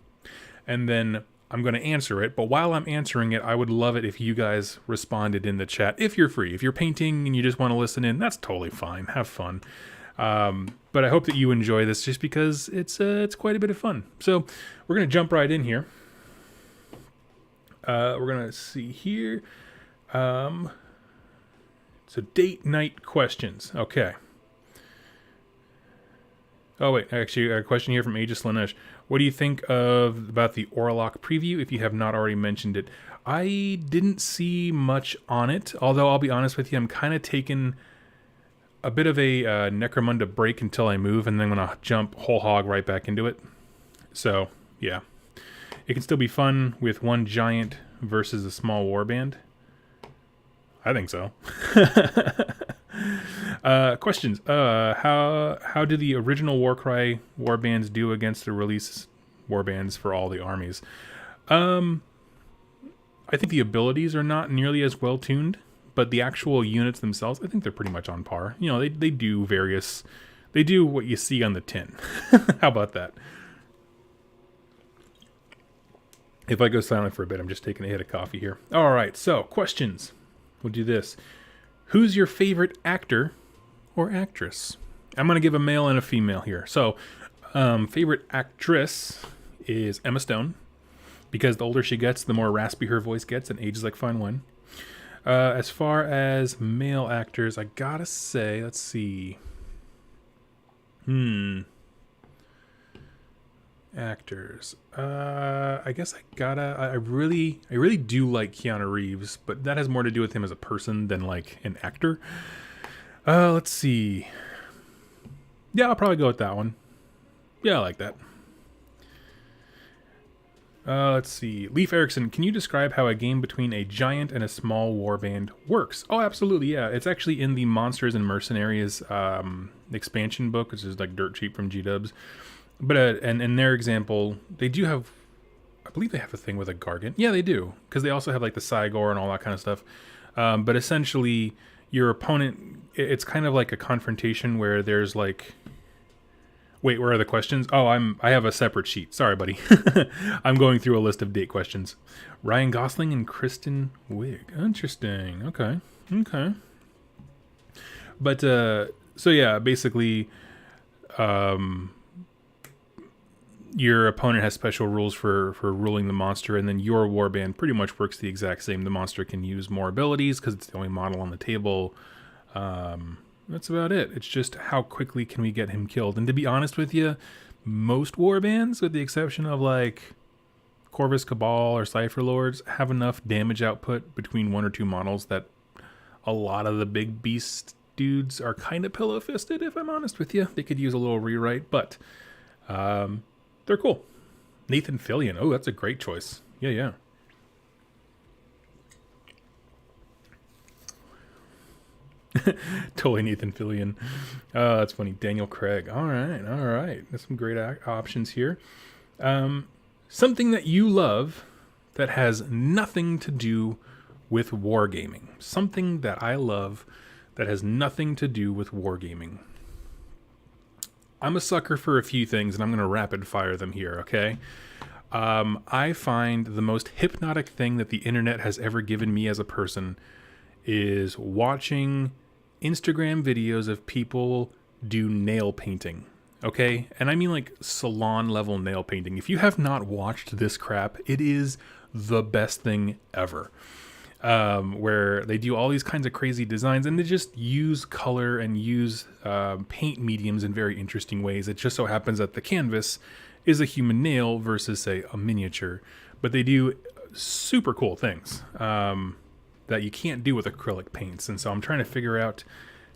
and then I'm going to answer it. But while I'm answering it, I would love it if you guys responded in the chat. If you're free, if you're painting and you just want to listen in, that's totally fine. Have fun. But I hope that you enjoy this just because it's quite a bit of fun. So we're going to jump right in here. We're going to see here. So date night questions. Okay. Oh, wait. Actually, a question here from Aegis Lanesh. What do you think about the Orlock preview, if you have not already mentioned it? I didn't see much on it, although I'll be honest with you, I'm kind of taking a bit of a Necromunda break until I move, and then I'm going to jump whole hog right back into it. So, yeah. It can still be fun with one giant versus a small warband. I think so. Questions. How do the original Warcry warbands do against the release warbands for all the armies? I think the abilities are not nearly as well tuned, but the actual units themselves, I think they're pretty much on par. You know, they do various, they do what you see on the tin. How about that? If I go silent for a bit, I'm just taking a hit of coffee here. All right, so questions. We'll do this. Who's your favorite actor or actress? I'm going to give a male and a female here. So, favorite actress is Emma Stone, because the older she gets, the more raspy her voice gets, and age is like fine wine. As far as male actors, I gotta say, let's see. Actors. I guess I really do like Keanu Reeves, but that has more to do with him as a person than like an actor. Let's see. Yeah, I'll probably go with that one. Yeah, I like that. Let's see. Leif Erikson, can you describe how a game between a giant and a small warband works? Oh, absolutely, yeah. It's actually in the Monsters and Mercenaries expansion book, which is like dirt cheap from G-Dubs. But and in their example, they do have, I believe they have a thing with a Gargant. Yeah, they do, because they also have like the Cygor and all that kind of stuff. But essentially, your opponent, it's kind of like a confrontation where there's like, wait, where are the questions? Oh, I have a separate sheet. Sorry, buddy. I'm going through a list of date questions. Ryan Gosling and Kristen Wiig. Interesting. Okay. But so yeah, basically, your opponent has special rules for ruling the monster, and then your warband pretty much works the exact same. The monster can use more abilities because it's the only model on the table. That's about it. It's just how quickly can we get him killed. And to be honest with you, most warbands, with the exception of like Corvus Cabal or Cypher Lords, have enough damage output between 1 or 2 models that a lot of the big beast dudes are kind of pillow-fisted, if I'm honest with you. They could use a little rewrite, but they're cool. Nathan Fillion. Oh, that's a great choice. Yeah. Totally Nathan Fillion. That's funny. Daniel Craig. All right. There's some great options here. Something that you love that has nothing to do with wargaming. Something that I love that has nothing to do with wargaming. I'm a sucker for a few things, and I'm going to rapid fire them here, okay? I find the most hypnotic thing that the internet has ever given me as a person is watching Instagram videos of people do nail painting, okay? And I mean like salon level nail painting. If you have not watched this crap, it is the best thing ever. Where they do all these kinds of crazy designs, and they just use color and use paint mediums in very interesting ways. It just so happens that the canvas is a human nail versus, say, a miniature. But they do super cool things that you can't do with acrylic paints. And so I'm trying to figure out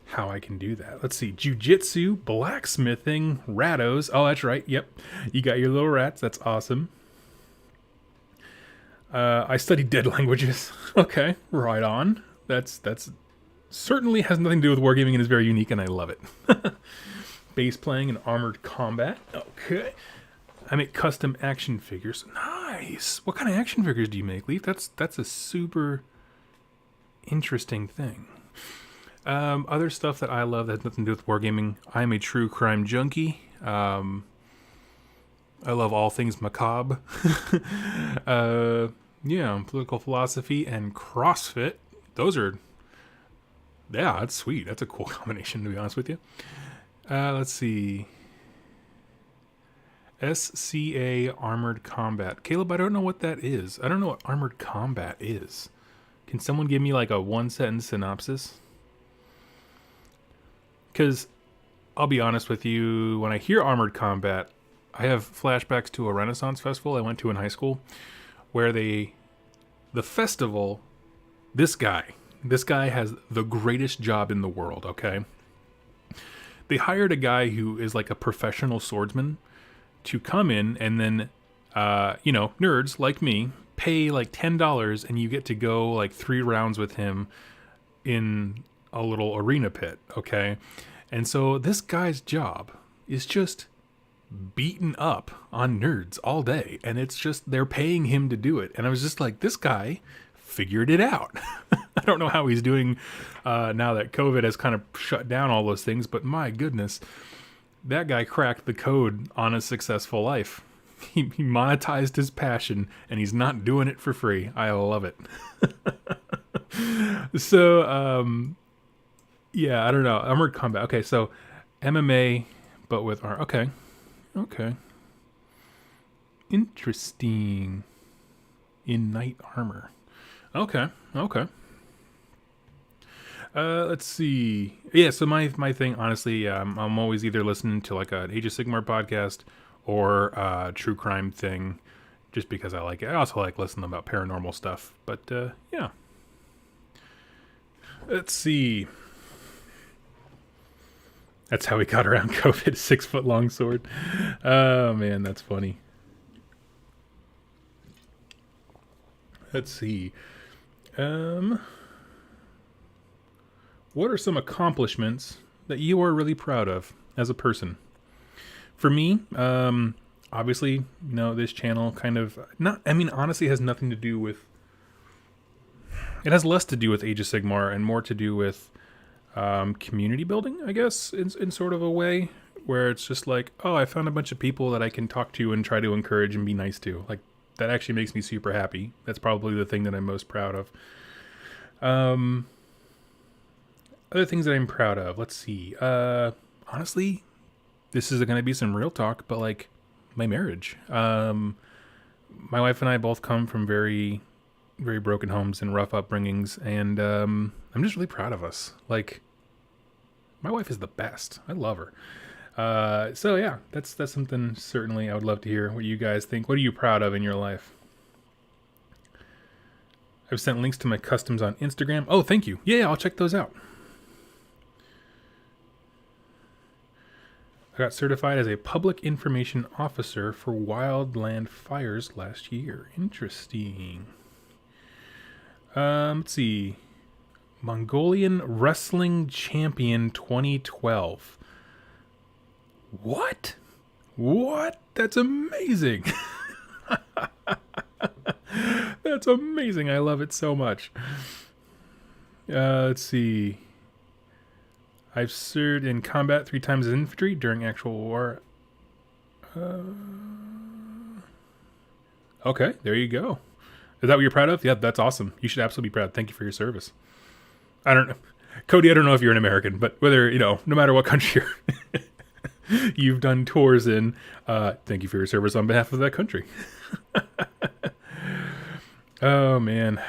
how I can do that. Let's see. Jiu-jitsu, blacksmithing, rattos. Oh, that's right. Yep. You got your little rats. That's awesome. I studied dead languages. Okay, right on. That's certainly has nothing to do with wargaming and is very unique, and I love it. Bass playing and armored combat. Okay. I make custom action figures. Nice. What kind of action figures do you make, Leaf? That's a super interesting thing. Other stuff that I love that has nothing to do with wargaming. I'm a true crime junkie. I love all things macabre. Political philosophy and CrossFit. Those are, that's sweet. That's a cool combination, to be honest with you. Let's see. SCA Armored Combat. Caleb, I don't know what that is. I don't know what Armored Combat is. Can someone give me like a 1-sentence synopsis? Because I'll be honest with you, when I hear Armored Combat, I have flashbacks to a Renaissance festival I went to in high school, where the festival, this guy has the greatest job in the world, okay? They hired a guy who is like a professional swordsman to come in and then, nerds like me pay like $10 and you get to go like 3 rounds with him in a little arena pit, okay? And so this guy's job is just beaten up on nerds all day, and it's just they're paying him to do it. And I was just like, this guy figured it out. I don't know how he's doing now that COVID has kind of shut down all those things, but my goodness, that guy cracked the code on a successful life. He monetized his passion, and he's not doing it for free. I love it. So I don't know, Armored Combat. Okay, so MMA but with okay. Interesting. In knight armor. Okay. Let's see. Yeah, so my thing, honestly, I'm always either listening to like an Age of Sigmar podcast or a true crime thing, just because I like it. I also like listening about paranormal stuff. But yeah. Let's see. That's how we got around COVID. 6-foot-long sword. Oh man, that's funny. Let's see. What are some accomplishments that you are really proud of as a person? For me, obviously, this channel kind of honestly has nothing to do with, it has less to do with Age of Sigmar and more to do with community building, I guess, in sort of a way, where it's just like, oh, I found a bunch of people that I can talk to and try to encourage and be nice to. Like, that actually makes me super happy. That's probably the thing that I'm most proud of. Other things that I'm proud of. Let's see. Honestly, this is going to be some real talk, but like my marriage. My wife and I both come from very, very broken homes and rough upbringings, and I'm just really proud of us. Like, my wife is the best. I love her. So yeah, that's something certainly I would love to hear what you guys think. What are you proud of in your life? I've sent links to my customs on Instagram. Oh, thank you. Yeah, I'll check those out. I got certified as a public information officer for wildland fires last year. Interesting. Let's see. Mongolian Wrestling Champion 2012. What? What? That's amazing. That's amazing. I love it so much. Let's see. I've served in combat 3 times as infantry during actual war. Okay, there you go. Is that what you're proud of? Yeah, that's awesome. You should absolutely be proud. Thank you for your service. I don't know. Cody, I don't know if you're an American, but whether, no matter what country you've done tours in, thank you for your service on behalf of that country. Oh, man.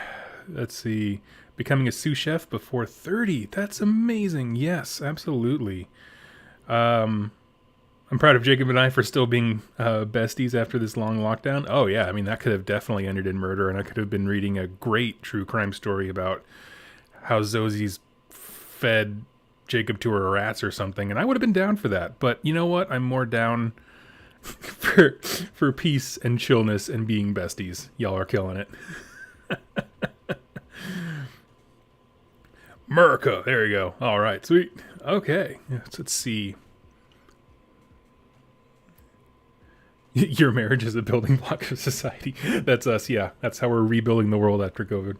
Let's see. Becoming a sous chef before 30. That's amazing. Yes, absolutely. I'm proud of Jacob and I for still being besties after this long lockdown. Oh, yeah. I mean, that could have definitely ended in murder, and I could have been reading a great true crime story about how Zosie's fed Jacob to her rats or something, and I would have been down for that. But you know what? I'm more down for peace and chillness and being besties. Y'all are killing it. America. There you go. All right. Sweet. Okay. Let's see. Your marriage is a building block of society. That's us. Yeah. That's how we're rebuilding the world after COVID.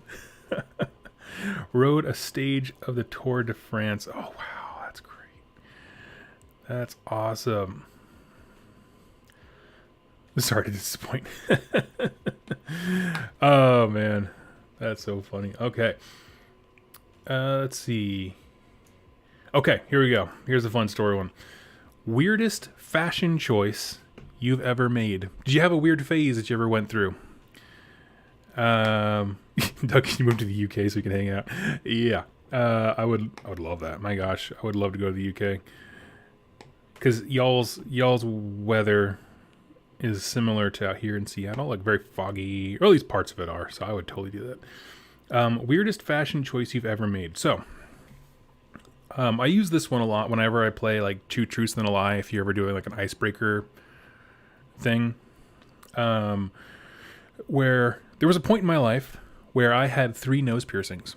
Rode a stage of the Tour de France. Oh, wow. That's great. That's awesome. Sorry to disappoint. Oh, man. That's so funny. Okay. Let's see. Okay, here we go. Here's a fun story one. Weirdest fashion choice you've ever made. Did you have a weird phase that you ever went through? Doug, can you move to the UK so we can hang out? Yeah. I would love that. My gosh, I would love to go to the UK. Because y'all's weather is similar to out here in Seattle, like very foggy, or at least parts of it are, so I would totally do that. Weirdest fashion choice you've ever made. So, I use this one a lot whenever I play like Two Truths and a Lie, if you're ever doing like an icebreaker thing. Where there was a point in my life where I had 3 nose piercings,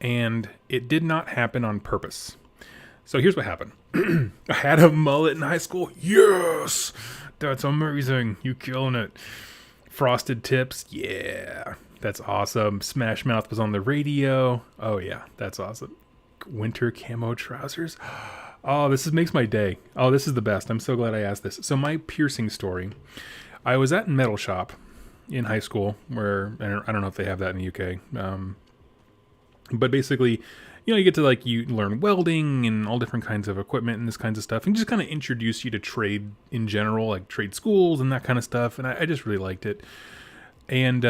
and it did not happen on purpose. So here's what happened. I had a mullet in high school. Yes! That's amazing. You killing it. Frosted tips. Yeah. That's awesome. Smash Mouth was on the radio. Oh, yeah. That's awesome. Winter camo trousers. Oh, makes my day. Oh, this is the best. I'm so glad I asked this. So my piercing story. I was at Metal Shop in high school, where I don't know if they have that in the UK. But basically, you get to you learn welding and all different kinds of equipment and this kinds of stuff, and just kind of introduce you to trade in general, like trade schools and that kind of stuff. And I just really liked it. And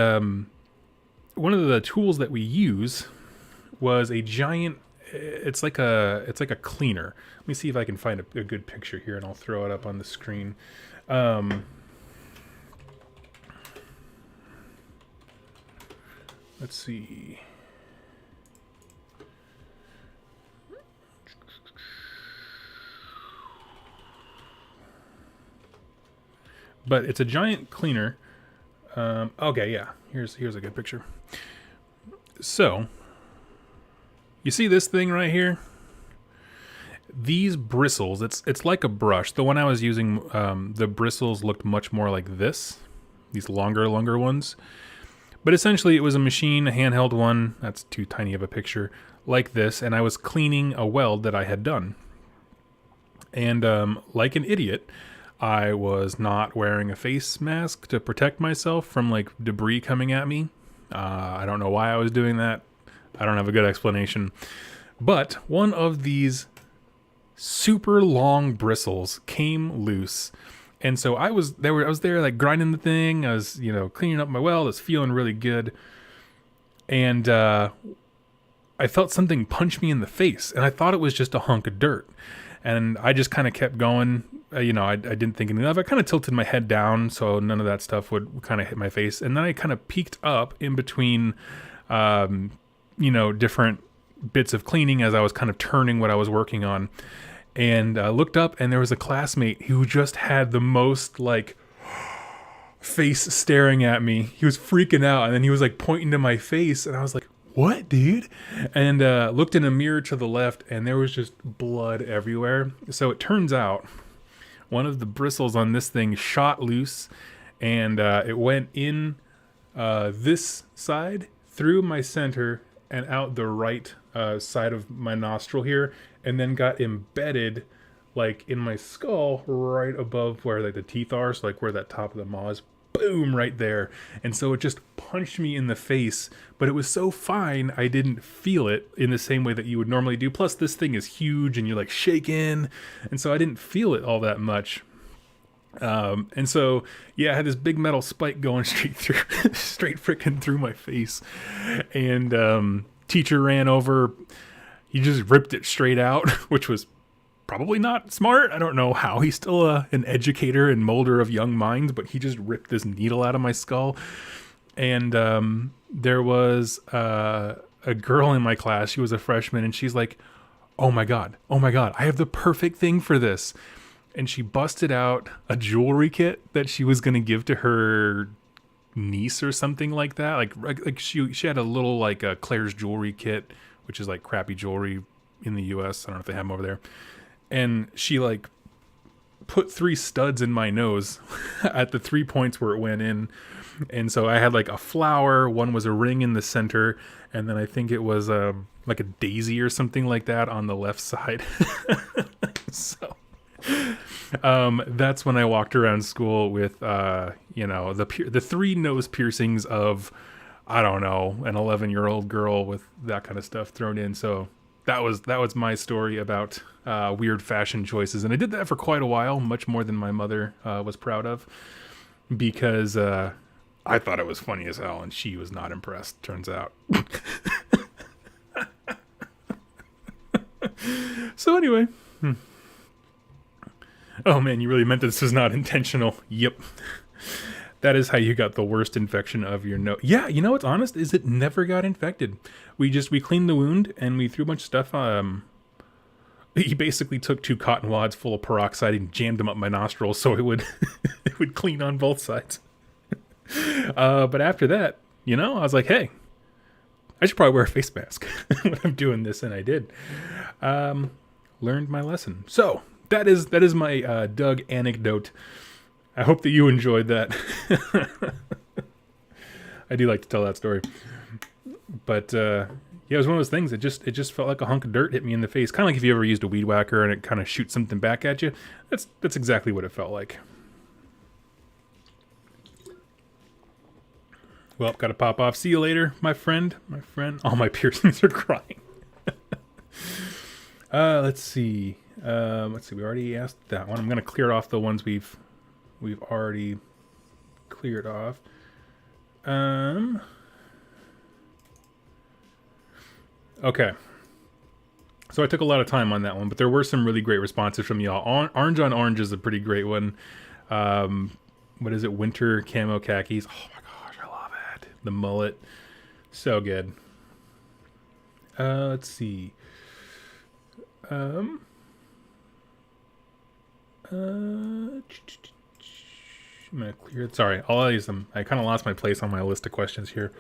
one of the tools that we use was a giant. It's like a cleaner. Let me see if I can find a good picture here, and I'll throw it up on the screen. Let's see. But it's a giant cleaner. Okay, yeah. Here's a good picture. So, you see this thing right here? These bristles, it's like a brush. The one I was using, the bristles looked much more like this. These longer ones. But essentially, it was a machine, a handheld one. That's too tiny of a picture. Like this, and I was cleaning a weld that I had done. And like an idiot, I was not wearing a face mask to protect myself from debris coming at me. I don't know why I was doing that. I don't have a good explanation. But one of these super long bristles came loose, And so I was there like grinding the thing. I was, cleaning up my weld. I was feeling really good. And I felt something punch me in the face, and I thought it was just a hunk of dirt. And I just kind of kept going. I didn't think anything of it. I kind of tilted my head down so none of that stuff would kind of hit my face. And then I kind of peeked up in between, different bits of cleaning as I was kind of turning what I was working on. And looked up, and there was a classmate who just had the most like face staring at me. He was freaking out, and then he was like pointing to my face, and I was like, "What, dude?" And looked in a mirror to the left, and there was just blood everywhere. So it turns out one of the bristles on this thing shot loose, and it went in this side through my center and out the right side of my nostril here, and then got embedded like in my skull right above where like the teeth are, so like where that top of the maw is. Boom, right there. And so it just punched me in the face, but it was so fine I didn't feel it in the same way that you would normally do. Plus this thing is huge and you're like shaking, and so I didn't feel it all that much. And so yeah, I had this big metal spike going straight freaking through my face. And teacher ran over. He just ripped it straight out, which was probably not smart. I don't know how. He's still an educator and molder of young minds, but he just ripped this needle out of my skull. And there was a girl in my class. She was a freshman, and she's like, oh my God, I have the perfect thing for this. And she busted out a jewelry kit that she was going to give to her niece or something like that. Like she had a little like a Claire's jewelry kit, which is like crappy jewelry in the US. I don't know if they have them over there. And she like put 3 studs in my nose at the 3 points where it went in. And so I had like a flower, one was a ring in the center, and then I think it was like a daisy or something like that on the left side. So that's when I walked around school with the 3 nose piercings of, I don't know, an 11-year-old girl with that kind of stuff thrown in. So that was my story about weird fashion choices, and I did that for quite a while, much more than my mother was proud of, because I thought it was funny as hell, and she was not impressed, turns out. So anyway, oh man, you really meant this was not intentional. Yep. That is how you got the worst infection of your nose. Yeah, what's honest is it never got infected. We cleaned the wound and we threw a bunch of stuff. He basically took 2 cotton wads full of peroxide and jammed them up my nostrils so it would it would clean on both sides. But after that, I was like, hey, I should probably wear a face mask when I'm doing this, and I did. Learned my lesson. So that is my Doug anecdote. I hope that you enjoyed that. I do like to tell that story. But yeah, it was one of those things. It just felt like a hunk of dirt hit me in the face. Kind of like if you ever used a weed whacker and it kind of shoots something back at you. That's exactly what it felt like. Well, gotta pop off. See you later, my friend. All my piercings are crying. Let's see. We already asked that one. I'm gonna clear off the ones we've already cleared off. Okay. So I took a lot of time on that one, but there were some really great responses from y'all. Orange on Orange is a pretty great one. What is it? Winter camo khakis. Oh my gosh, I love it. The mullet. So good. Let's see. I'm gonna clear it. Sorry, I'll use them. I kind of lost my place on my list of questions here.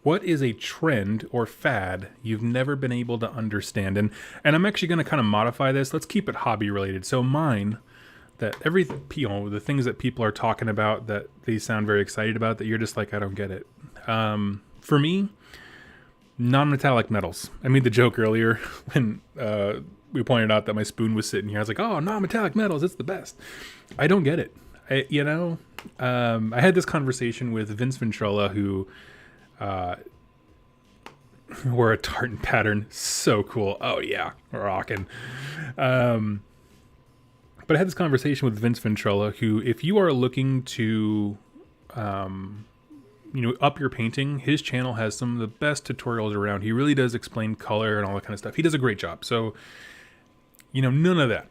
What is a trend or fad you've never been able to understand? And I'm actually going to kind of modify this. Let's keep it hobby related. So mine, that the things that people are talking about that they sound very excited about that you're just like, I don't get it. For me, non-metallic metals. I made the joke earlier when we pointed out that my spoon was sitting here. I was like, oh, non-metallic metals, it's the best. I don't get it. I had this conversation with Vince Ventrella, who Or a tartan pattern. So cool. Oh yeah, rocking. But I had this conversation with Vince Ventrella, who, if you are looking to, up your painting, his channel has some of the best tutorials around. He really does explain color and all that kind of stuff. He does a great job. So, none of that.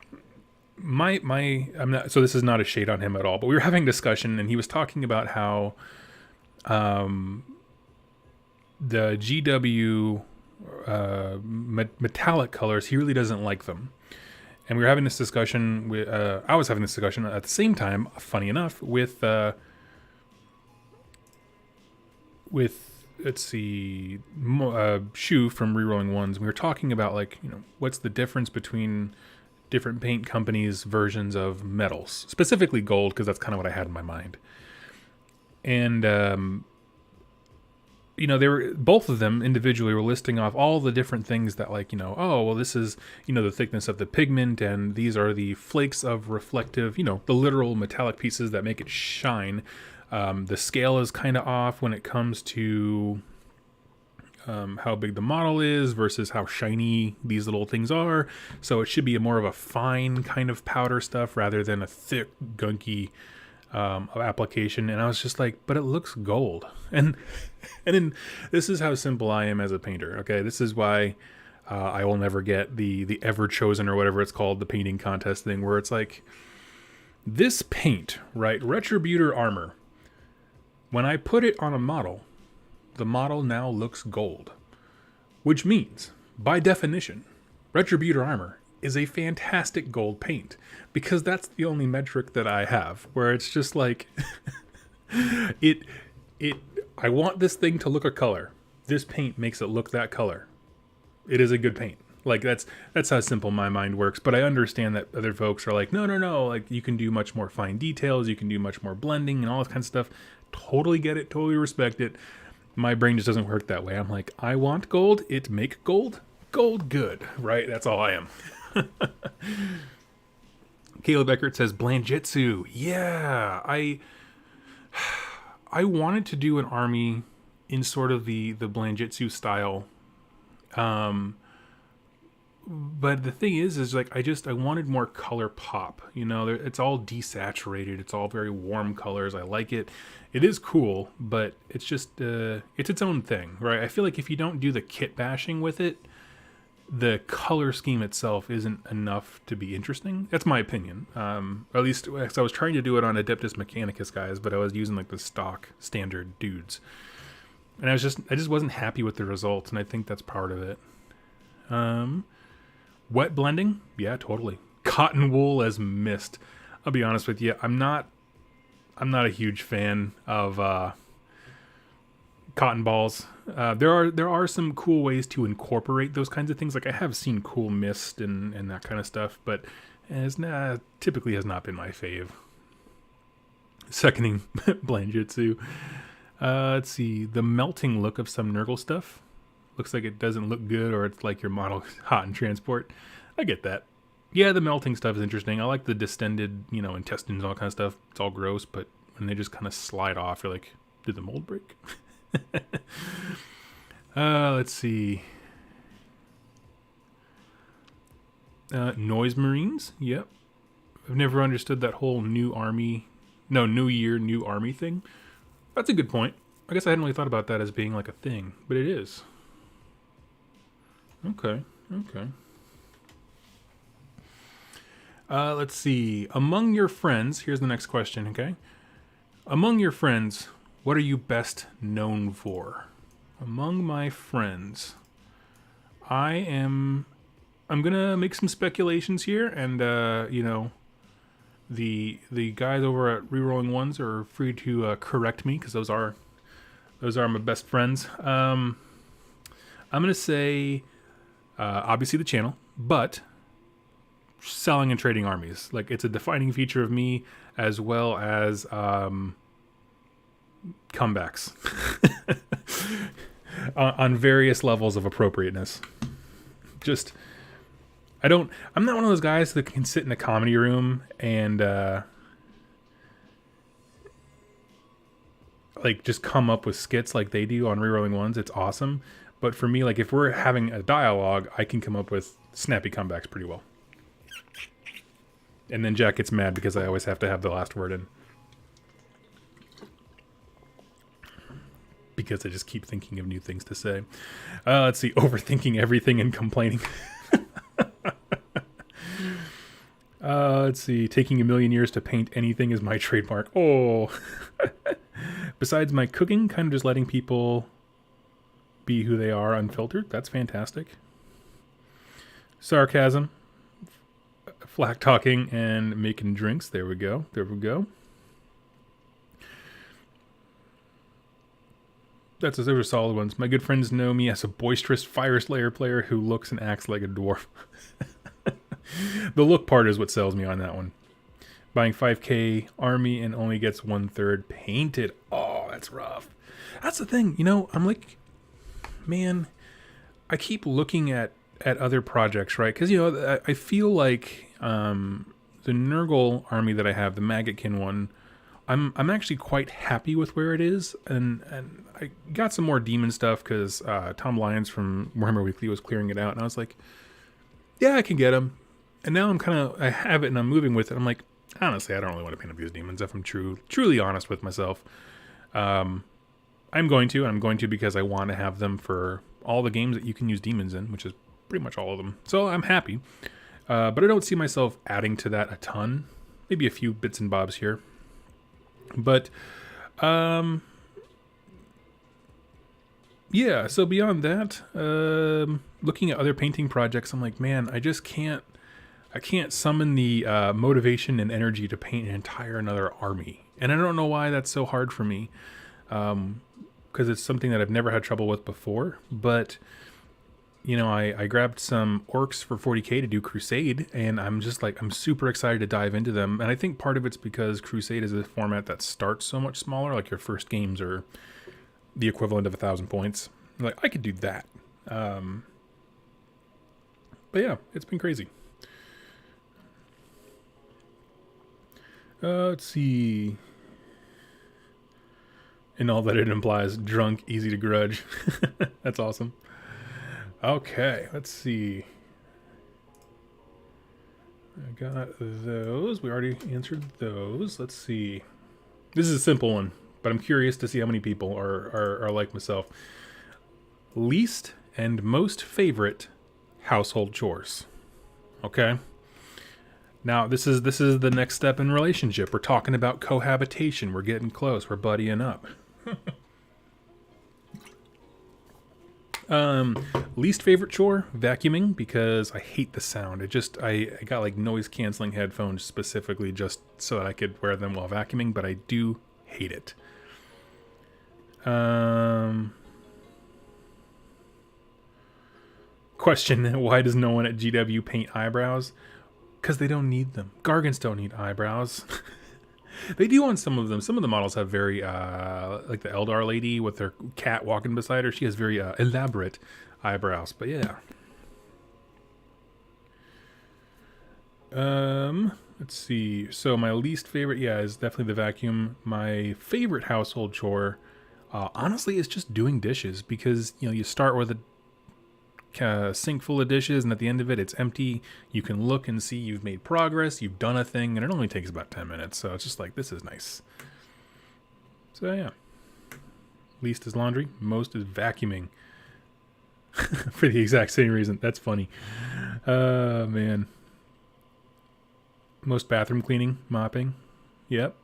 I'm not. So this is not a shade on him at all. But we were having a discussion, and he was talking about how, the GW metallic colors, he really doesn't like them. And we were having this discussion with, I was having this discussion at the same time, funny enough, with let's see, Shu from Rerolling Ones. We were talking about, like, what's the difference between different paint companies' versions of metals, specifically gold, because that's kind of what I had in my mind. And, they were, both of them individually were listing off all the different things that, like, oh, well, this is, the thickness of the pigment, and these are the flakes of reflective, the literal metallic pieces that make it shine. The scale is kind of off when it comes to how big the model is versus how shiny these little things are. So it should be more of a fine kind of powder stuff rather than a thick, gunky application. And I was just like, but it looks gold. And then this is how simple I am as a painter. Okay, this is why I will never get the Ever Chosen or whatever it's called, the painting contest thing, where it's like, this paint, right, Retributor armor, when I put it on a model, the model now looks gold. Which means, by definition, Retributor armor is a fantastic gold paint, because that's the only metric that I have, where it's just like, I want this thing to look a color. This paint makes it look that color. It is a good paint. Like, that's how simple my mind works. But I understand that other folks are like, no, like, you can do much more fine details, you can do much more blending and all this kind of stuff. Totally get it, totally respect it. My brain just doesn't work that way. I'm like, I want gold, it make gold good, right? That's all I am. Caleb Eckert says Blanjitsu. Yeah, I wanted to do an army in sort of the Blanjitsu style. But the thing is like, I wanted more color pop. It's all desaturated. It's all very warm colors. I like it. It is cool, but it's just, it's its own thing, right? I feel like if you don't do the kit bashing with it, the color scheme itself isn't enough to be interesting. That's my opinion. At least, I was trying to do it on Adeptus Mechanicus guys, but I was using like the stock standard dudes. And I just wasn't happy with the results, and I think that's part of it. Wet blending? Yeah, totally. Cotton wool as mist. I'll be honest with you, I'm not a huge fan of cotton balls. There are some cool ways to incorporate those kinds of things. Like, I have seen cool mist and that kind of stuff, but typically has not been my fave. Seconding Blanjitsu. Let's see. The melting look of some Nurgle stuff. Looks like it doesn't look good, or it's like your model hot in transport. I get that. Yeah, the melting stuff is interesting. I like the distended, intestines and all kind of stuff. It's all gross, but when they just kind of slide off, you're like, did the mold break? Let's see. Noise Marines. Yep. I've never understood that whole new year, new army thing. That's a good point. I guess I hadn't really thought about that as being like a thing, but it is. Okay. Let's see. Among your friends, here's the next question, okay? Among your friends, what are you best known for? Among my friends, I'm gonna make some speculations here, and the guys over at Rerolling Ones are free to correct me, because those are my best friends. I'm gonna say obviously the channel, but selling and trading armies. Like, it's a defining feature of me, as well as comebacks on various levels of appropriateness. I'm not one of those guys that can sit in a comedy room and like just come up with skits like they do on Rerolling Ones. It's awesome. But for me, like if we're having a dialogue, I can come up with snappy comebacks pretty well. And then Jack gets mad because I always have to have the last word in. Because I just keep thinking of new things to say. Let's see, overthinking everything and complaining. Let's see, taking a million years to paint anything is my trademark. Oh. Besides my cooking, kind of just letting people be who they are unfiltered. That's fantastic. Sarcasm, flack talking, and making drinks. There we go. There we go. Those are solid ones. My good friends know me as a boisterous Fire Slayer player who looks and acts like a dwarf. The look part is what sells me on that one. Buying 5K army and only gets 1/3 painted. Oh, that's rough. That's the thing. You know, I'm like, man, I keep looking at other projects, right? Because, you know, I feel like the Nurgle army that I have, the Maggotkin one, I'm actually quite happy with where it is, and I got some more demon stuff because Tom Lyons from Warhammer Weekly was clearing it out, and I was like, yeah, I can get them. And now I have it and I'm moving with it. I'm like, honestly, I don't really want to paint up these demons if I'm truly honest with myself. I'm going to because I want to have them for all the games that you can use demons in, which is pretty much all of them. So I'm happy, but I don't see myself adding to that a ton. Maybe a few bits and bobs here. But, yeah, so beyond that, looking at other painting projects, I'm like, man, I can't summon the motivation and energy to paint an entire another army. And I don't know why that's so hard for me, because it's something that I've never had trouble with before. But, you know, I grabbed some orcs for 40k to do Crusade, and I'm just like, I'm super excited to dive into them. And I think part of it's because Crusade is a format that starts so much smaller, like your first games are the equivalent of 1,000 points. I'm like, I could do that. But yeah, it's been crazy. Let's see. And all that it implies, drunk, easy to grudge. That's awesome. Okay, let's see. I got those. We already answered those. Let's see. This is a simple one, but I'm curious to see how many people are like myself. Least and most favorite household chores. Okay. Now, this is the next step in relationship. We're talking about cohabitation. We're getting close. We're buddying up. Least favorite chore, vacuuming, because I hate the sound. I got like noise canceling headphones specifically just so that I could wear them while vacuuming, but I do hate it. Question, why does no one at GW paint eyebrows? Because they don't need them. Gargants don't need eyebrows. They do on some of them. Some of the models have very, like the Eldar lady with her cat walking beside her. She has very elaborate eyebrows. But yeah. Let's see. So my least favorite, is definitely the vacuum. My favorite household chore, honestly, is just doing dishes. Because, you know, you start with a sink full of dishes, and at the end of it, it's empty. You can look and see you've made progress, you've done a thing, and it only takes about 10 minutes. So it's just like, this is nice. So yeah. Least is laundry, most is vacuuming. For the exact same reason. That's funny. Man. Most bathroom cleaning, mopping. Yep.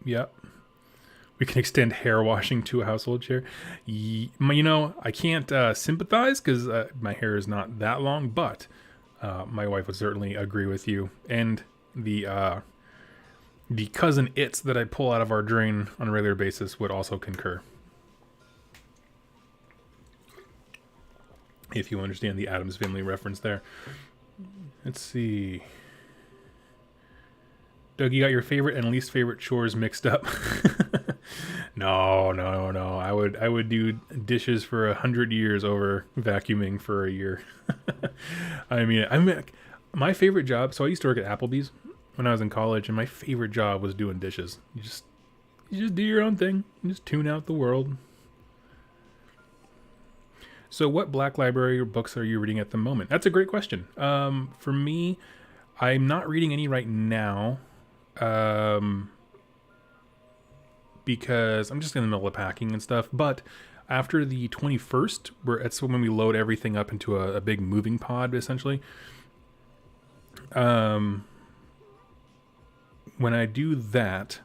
We can extend hair washing to a household chore. You know, I can't sympathize because my hair is not that long, but my wife would certainly agree with you. And the cousin its that I pull out of our drain on a regular basis would also concur. If you understand the Addams Family reference there. Let's see. Doug, you got your favorite and least favorite chores mixed up. No. I would do dishes for 100 years over vacuuming for a year. I mean, my favorite job. So I used to work at Applebee's when I was in college, and my favorite job was doing dishes. You just do your own thing. You just tune out the world. So, what Black Library books are you reading at the moment? That's a great question. For me, I'm not reading any right now, because I'm just in the middle of packing and stuff. But after the 21st, that's when we load everything up into a big moving pod, essentially. When I do that,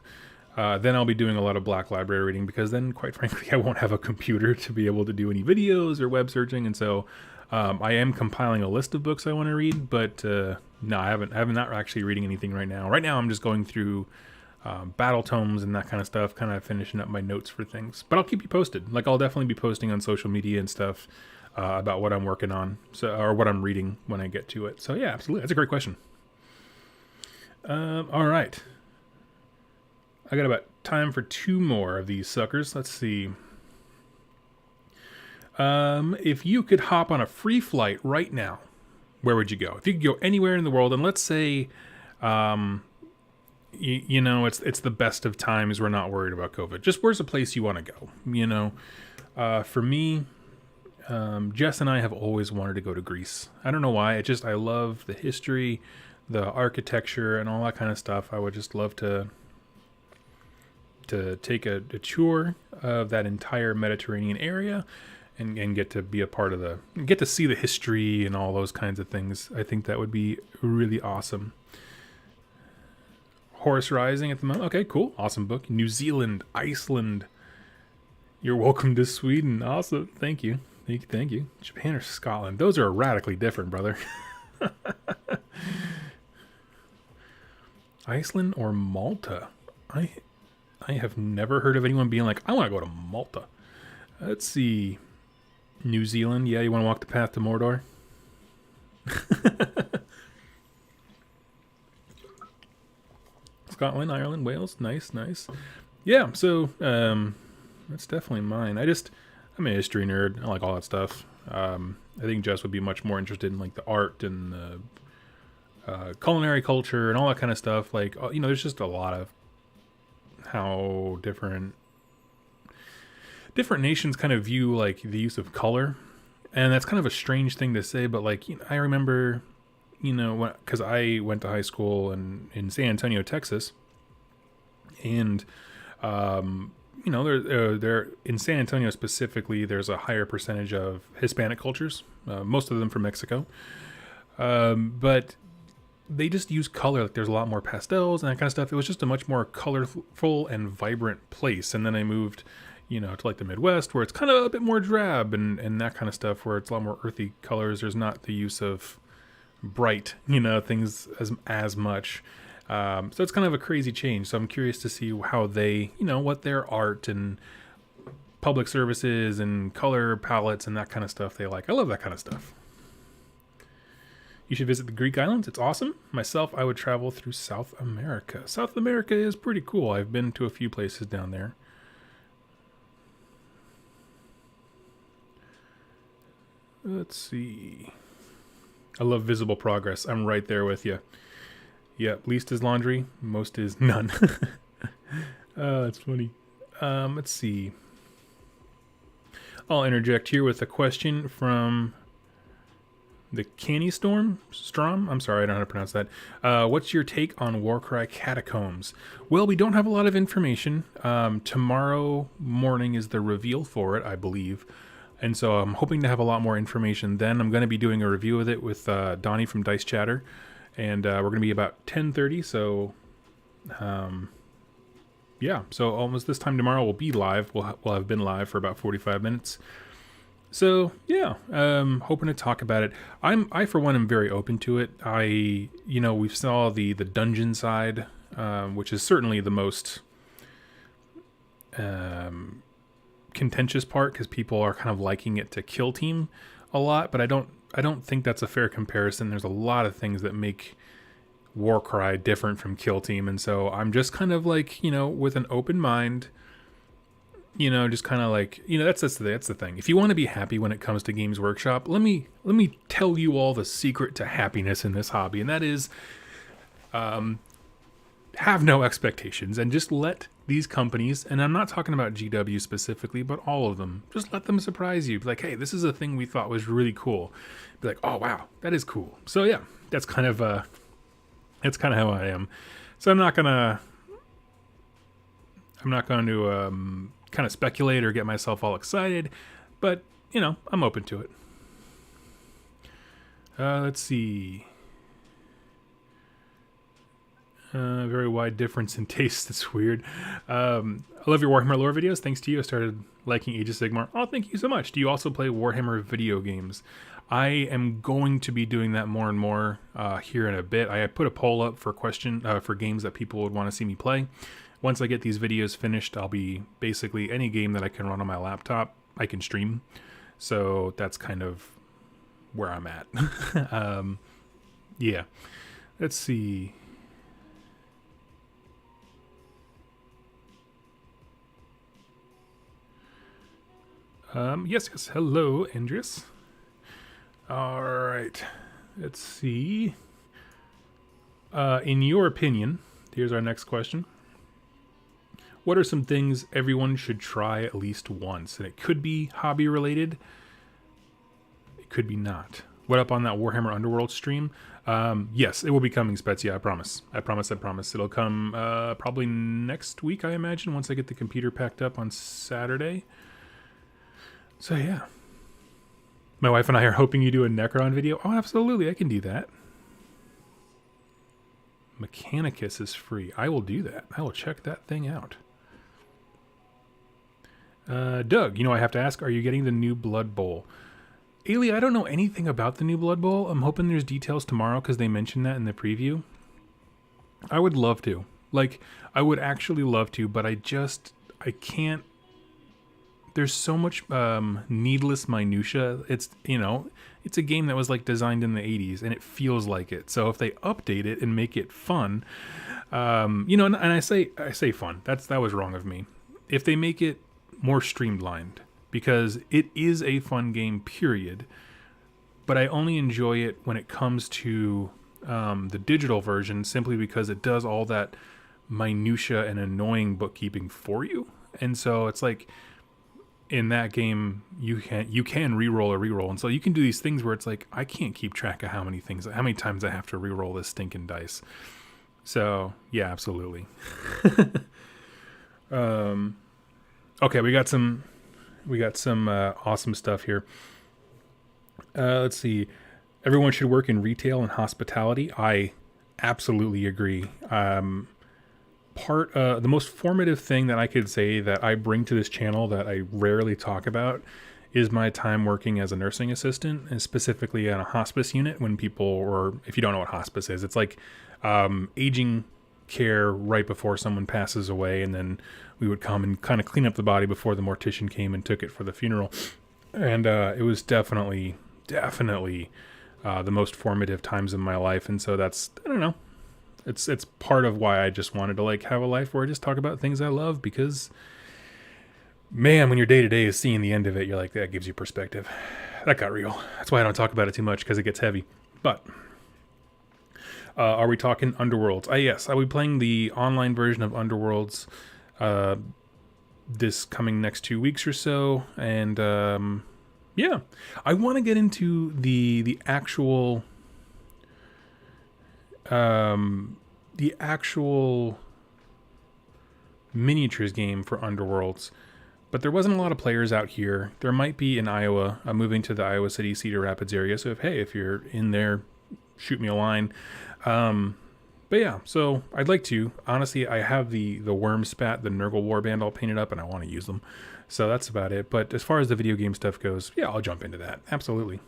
then I'll be doing a lot of Black Library reading, because then, quite frankly, I won't have a computer to be able to do any videos or web searching, and so I am compiling a list of books I want to read. But no, I'm not actually reading anything right now. Right now, I'm just going through battle tomes and that kind of stuff, kind of finishing up my notes for things. But I'll keep you posted. Like, I'll definitely be posting on social media and stuff about what I'm working on, or what I'm reading when I get to it. So yeah, absolutely, that's a great question. All right. I got about time for 2 more of these suckers. Let's see. If you could hop on a free flight right now, where would you go? If you could go anywhere in the world, and let's say, you know, it's the best of times. We're not worried about COVID. Just where's a place you want to go? You know, for me, Jess and I have always wanted to go to Greece. I don't know why. I love the history, the architecture, and all that kind of stuff. I would just love to take a tour of that entire Mediterranean area, and get to be a part of get to see the history and all those kinds of things. I think that would be really awesome. Horse Rising at the moment. Okay, cool. Awesome book. New Zealand, Iceland. You're welcome to Sweden. Awesome. Thank you. Thank you. Japan or Scotland. Those are radically different, brother. Iceland or Malta. I have never heard of anyone being like, I want to go to Malta. Let's see. New Zealand. Yeah, you want to walk the path to Mordor? Scotland, Ireland, Wales. Nice. Yeah, so that's definitely mine. I'm a history nerd. I like all that stuff. I think Jess would be much more interested in like the art and the culinary culture and all that kind of stuff. Like, you know, there's just a lot of how different nations kind of view like the use of color, and that's kind of a strange thing to say, but like, you know, I remember, you know, because I went to high school in San Antonio, Texas, and you know, there in San Antonio specifically, there's a higher percentage of Hispanic cultures, most of them from Mexico, but they just use color. Like, there's a lot more pastels and that kind of stuff. It was just a much more colorful and vibrant place. And then I moved, you know, to like the Midwest, where it's kind of a bit more drab and that kind of stuff, where it's a lot more earthy colors. There's not the use of bright, you know, things as much. So it's kind of a crazy change. So I'm curious to see how they, you know, what their art and public services and color palettes and that kind of stuff they like. I love that kind of stuff. You should visit the Greek islands. It's awesome. Myself, I would travel through South America. South America is pretty cool. I've been to a few places down there. Let's see. I love visible progress. I'm right there with you. Yep, least is laundry, most is none. That's funny. Let's see. I'll interject here with a question from the Canny Strom. I'm sorry, I don't know how to pronounce that. What's your take on Warcry Catacombs? Well, we don't have a lot of information. Tomorrow morning is the reveal for it, I believe. And so I'm hoping to have a lot more information then. I'm going to be doing a review of it with Donnie from Dice Chatter. And we're going to be about 10:30. So, yeah. So almost this time tomorrow we'll be live. We'll have been live for about 45 minutes. So yeah, hoping to talk about it. I for one am very open to it. We saw the dungeon side, which is certainly the most contentious part, because people are kind of liking it to kill team a lot, but I don't think that's a fair comparison. There's a lot of things that make Warcry different from kill team, and so I'm just kind of like, with an open mind. Just kind of like, that's the thing. If you want to be happy when it comes to Games Workshop, let me tell you all the secret to happiness in this hobby, and that is have no expectations and just let these companies, and I'm not talking about GW specifically, but all of them, just let them surprise you. Be like, hey, this is a thing we thought was really cool. Be like, oh wow, that is cool. So yeah, that's kind of how I am. So I'm not going to kind of speculate or get myself all excited, but you know, I'm open to it. Let's see. Very wide difference in taste. That's weird. I love your Warhammer lore videos. Thanks to you, I started liking Age of Sigmar. Oh, thank you so much. Do you also play Warhammer video games? I am going to be doing that more and more here in a bit. I put a poll up for for games that people would want to see me play. Once I get these videos finished, I'll be basically any game that I can run on my laptop, I can stream. So that's kind of where I'm at. Yeah. Let's see. Yes. Hello, Andreas. All right. Let's see. In your opinion, here's our next question. What are some things everyone should try at least once? And it could be hobby related. It could be not. What up on that Warhammer Underworld stream? Yes, it will be coming, Spezia. I promise. I promise. It'll come probably next week, I imagine, once I get the computer packed up on Saturday. So yeah. My wife and I are hoping you do a Necron video. Oh, absolutely. I can do that. Mechanicus is free. I will do that. I will check that thing out. Doug, you know, I have to ask, are you getting the new Blood Bowl? Ailey, I don't know anything about the new Blood Bowl. I'm hoping there's details tomorrow because they mentioned that in the preview. I would love to. Like, I would actually love to, but I can't. There's so much needless minutia. It's, you know, it's a game that was like designed in the 80s and it feels like it. So if they update it and make it fun, you know, and I say fun. That was wrong of me. If they make it more streamlined, because it is a fun game, period. But I only enjoy it when it comes to the digital version, simply because it does all that minutia and annoying bookkeeping for you. And so it's like, in that game, you can re-roll or re-roll, and so you can do these things where it's like, I can't keep track of how many times I have to re-roll this stinking dice. So yeah, absolutely. Okay, we got some awesome stuff here. Let's see. Everyone should work in retail and hospitality. I absolutely agree. The most formative thing that I could say that I bring to this channel that I rarely talk about is my time working as a nursing assistant, and specifically on a hospice unit. When people, or if you don't know what hospice is, it's like aging care right before someone passes away, and then we would come and kind of clean up the body before the mortician came and took it for the funeral. And it was definitely the most formative times in my life. And so that's, I don't know, it's part of why I just wanted to like have a life where I just talk about things I love, because man, when your day-to-day is seeing the end of it, you're like, that gives you perspective. That got real. That's why I don't talk about it too much, because it gets heavy. But are we talking Underworlds? Yes, I'll be playing the online version of Underworlds this coming next 2 weeks or so. And yeah, I want to get into the actual miniatures game for Underworlds, but there wasn't a lot of players out here. There might be in Iowa. I'm moving to the Iowa City, Cedar Rapids area, so if you're in there, shoot me a line. But yeah, so I'd like to. Honestly, I have the Worm Spat, the Nurgle Warband all painted up, and I want to use them. So that's about it. But as far as the video game stuff goes, yeah, I'll jump into that. Absolutely.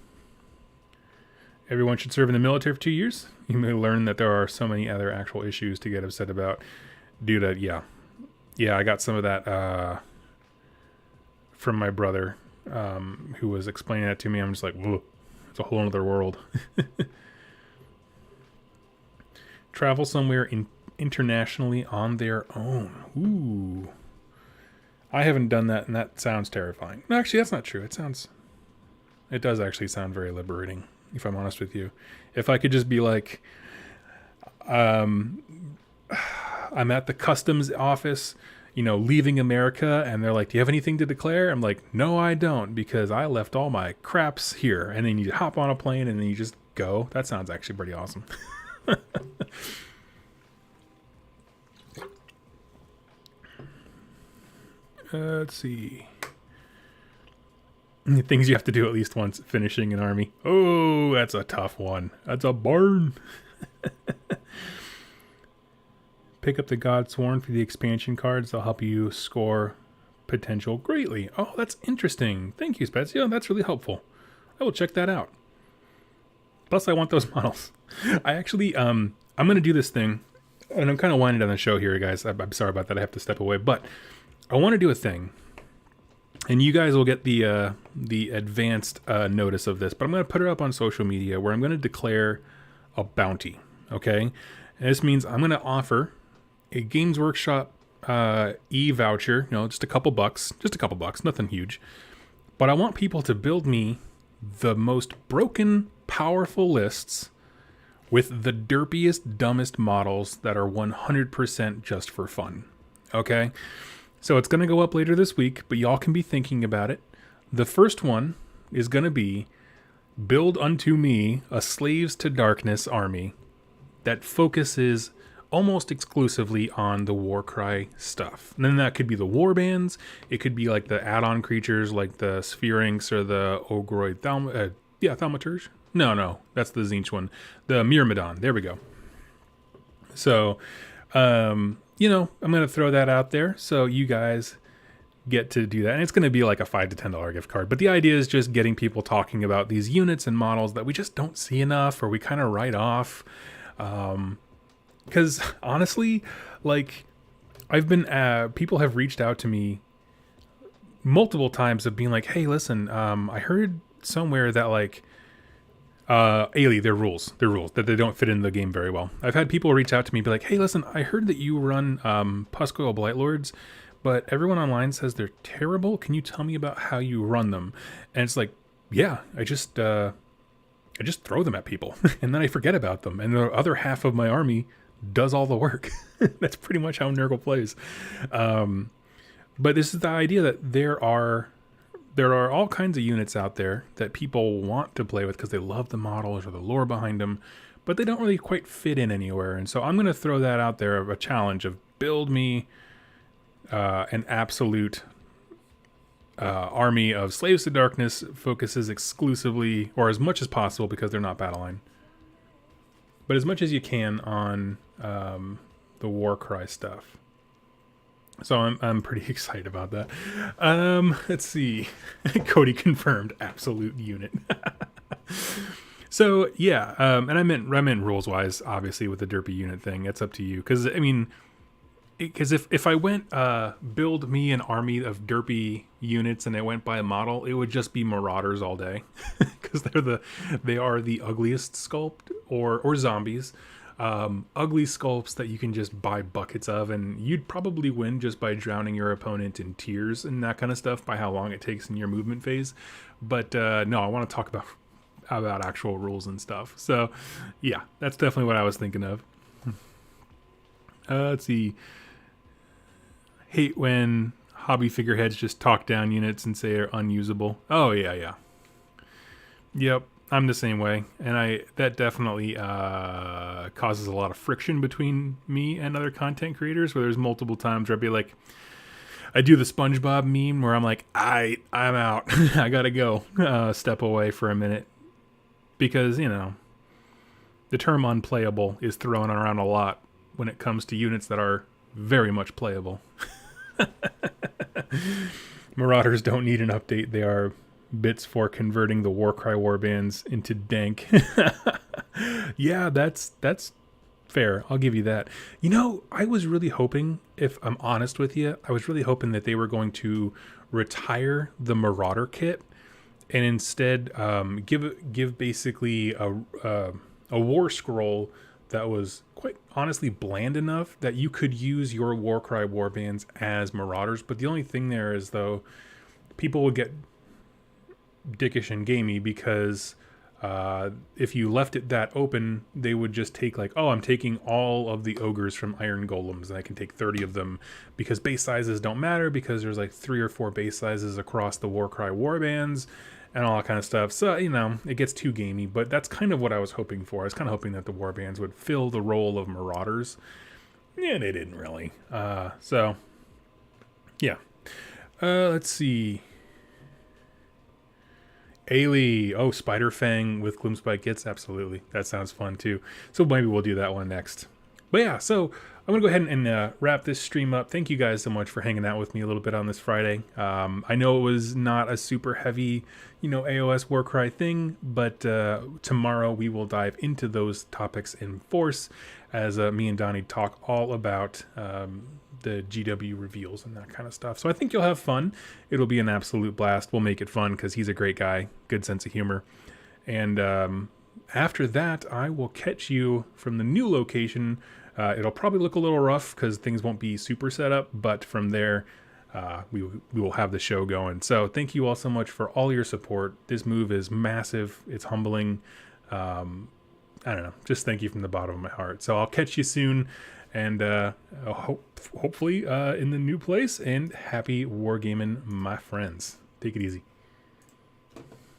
Everyone should serve in the military for 2 years. You may learn that there are so many other actual issues to get upset about. Dude, yeah, I got some of that from my brother, who was explaining that to me. I'm just like, whoa, it's a whole other world. Travel somewhere internationally on their own. Ooh. I haven't done that, and that sounds terrifying. No, actually, that's not true. It does actually sound very liberating, if I'm honest with you. If I could just be like, I'm at the customs office, you know, leaving America, and they're like, do you have anything to declare? I'm like, no, I don't, because I left all my craps here. And then you hop on a plane and then you just go. That sounds actually pretty awesome. Let's see. Things you have to do at least once finishing an army. Oh, that's a tough one. That's a burn. Pick up the Godsworn for the expansion cards. They'll help you score potential greatly. Oh, that's interesting. Thank you, Spezia. That's really helpful. I will check that out. Plus, I want those models. I actually, I'm going to do this thing, and I'm kind of winding down the show here, guys. I'm sorry about that. I have to step away, but I want to do a thing, and you guys will get the advanced notice of this, but I'm going to put it up on social media where I'm going to declare a bounty, okay? And this means I'm going to offer a Games Workshop e-voucher, you know, just a couple bucks, nothing huge. But I want people to build me the most broken, powerful lists with the derpiest, dumbest models that are 100% just for fun, okay? So it's going to go up later this week, but y'all can be thinking about it. The first one is going to be build unto me a Slaves to Darkness army that focuses almost exclusively on the Warcry stuff. And then that could be the warbands. It could be like the add-on creatures like the Spherinx or the Ogroid Thaumaturge. No, that's the Zinch one. The Myrmidon. There we go. So, you know, I'm going to throw that out there so you guys get to do that. And it's going to be like a $5 to $10 gift card. But the idea is just getting people talking about these units and models that we just don't see enough or we kind of write off. Because honestly, like, I've been, people have reached out to me multiple times of being like, hey, listen, I heard somewhere that like, Ailey, their rules, that they don't fit in the game very well. I've had people reach out to me and be like, hey, listen, I heard that you run, Puscoil Blightlords, but everyone online says they're terrible. Can you tell me about how you run them? And it's like, yeah, I just throw them at people and then I forget about them. And the other half of my army does all the work. That's pretty much how Nurgle plays. But this is the idea that there are all kinds of units out there that people want to play with because they love the models or the lore behind them, but they don't really quite fit in anywhere. And so I'm going to throw that out there of a challenge of build me an absolute army of Slaves to Darkness, focuses exclusively, or as much as possible because they're not Battleline, but as much as you can on the Warcry stuff. So I'm pretty excited about that. Let's see. Cody confirmed absolute unit. So yeah, and I meant rules wise, obviously with the derpy unit thing. It's up to you, because I mean, because if I went build me an army of derpy units and I went by a model, it would just be Marauders all day, because they are the ugliest sculpt or zombies. Ugly sculpts that you can just buy buckets of, and you'd probably win just by drowning your opponent in tears and that kind of stuff by how long it takes in your movement phase. But no, I want to talk about actual rules and stuff. So yeah, that's definitely what I was thinking of. Let's see. Hate when hobby figureheads just talk down units and say they're unusable. Oh yeah. Yep. I'm the same way, and that definitely causes a lot of friction between me and other content creators, where there's multiple times where I'd be like, I do the SpongeBob meme where I'm like, I'm out. I gotta go step away for a minute, because, you know, the term unplayable is thrown around a lot when it comes to units that are very much playable. Marauders don't need an update. They are bits for converting the Warcry warbands into dank. Yeah, that's fair. I'll give you that. You know, I was really hoping, if I'm honest with you, I was really hoping that they were going to retire the Marauder kit and instead give basically a war scroll that was quite honestly bland enough that you could use your Warcry warbands as Marauders. But the only thing there is, though, people would get dickish and gamey because If you left it that open, they would just take like, oh, I'm taking all of the ogres from Iron Golems, and I can take 30 of them, because base sizes don't matter, because there's like 3 or 4 base sizes across the Warcry warbands and all that kind of stuff. So, you know, it gets too gamey, but that's kind of what I was hoping for. I was kind of hoping that the warbands would fill the role of Marauders. Yeah, they didn't really. So, yeah. Let's see. Ailey, oh, Spider Fang with Gloomspike Gits, absolutely. That sounds fun too. So maybe we'll do that one next. But yeah, so I'm gonna go ahead and wrap this stream up. Thank you guys so much for hanging out with me a little bit on this Friday. I know it was not a super heavy, you know, AOS Warcry thing, but tomorrow we will dive into those topics in force as me and Donnie talk all about the GW reveals and that kind of stuff. So I think you'll have fun. It'll be an absolute blast. We'll make it fun because he's a great guy, good sense of humor. And after that, I will catch you from the new location. It'll probably look a little rough because things won't be super set up, but from there, we will have the show going. So thank you all so much for all your support. This move is massive. It's humbling. I don't know. Just thank you from the bottom of my heart. So I'll catch you soon. And hopefully in the new place, and happy wargaming, my friends. Take it easy.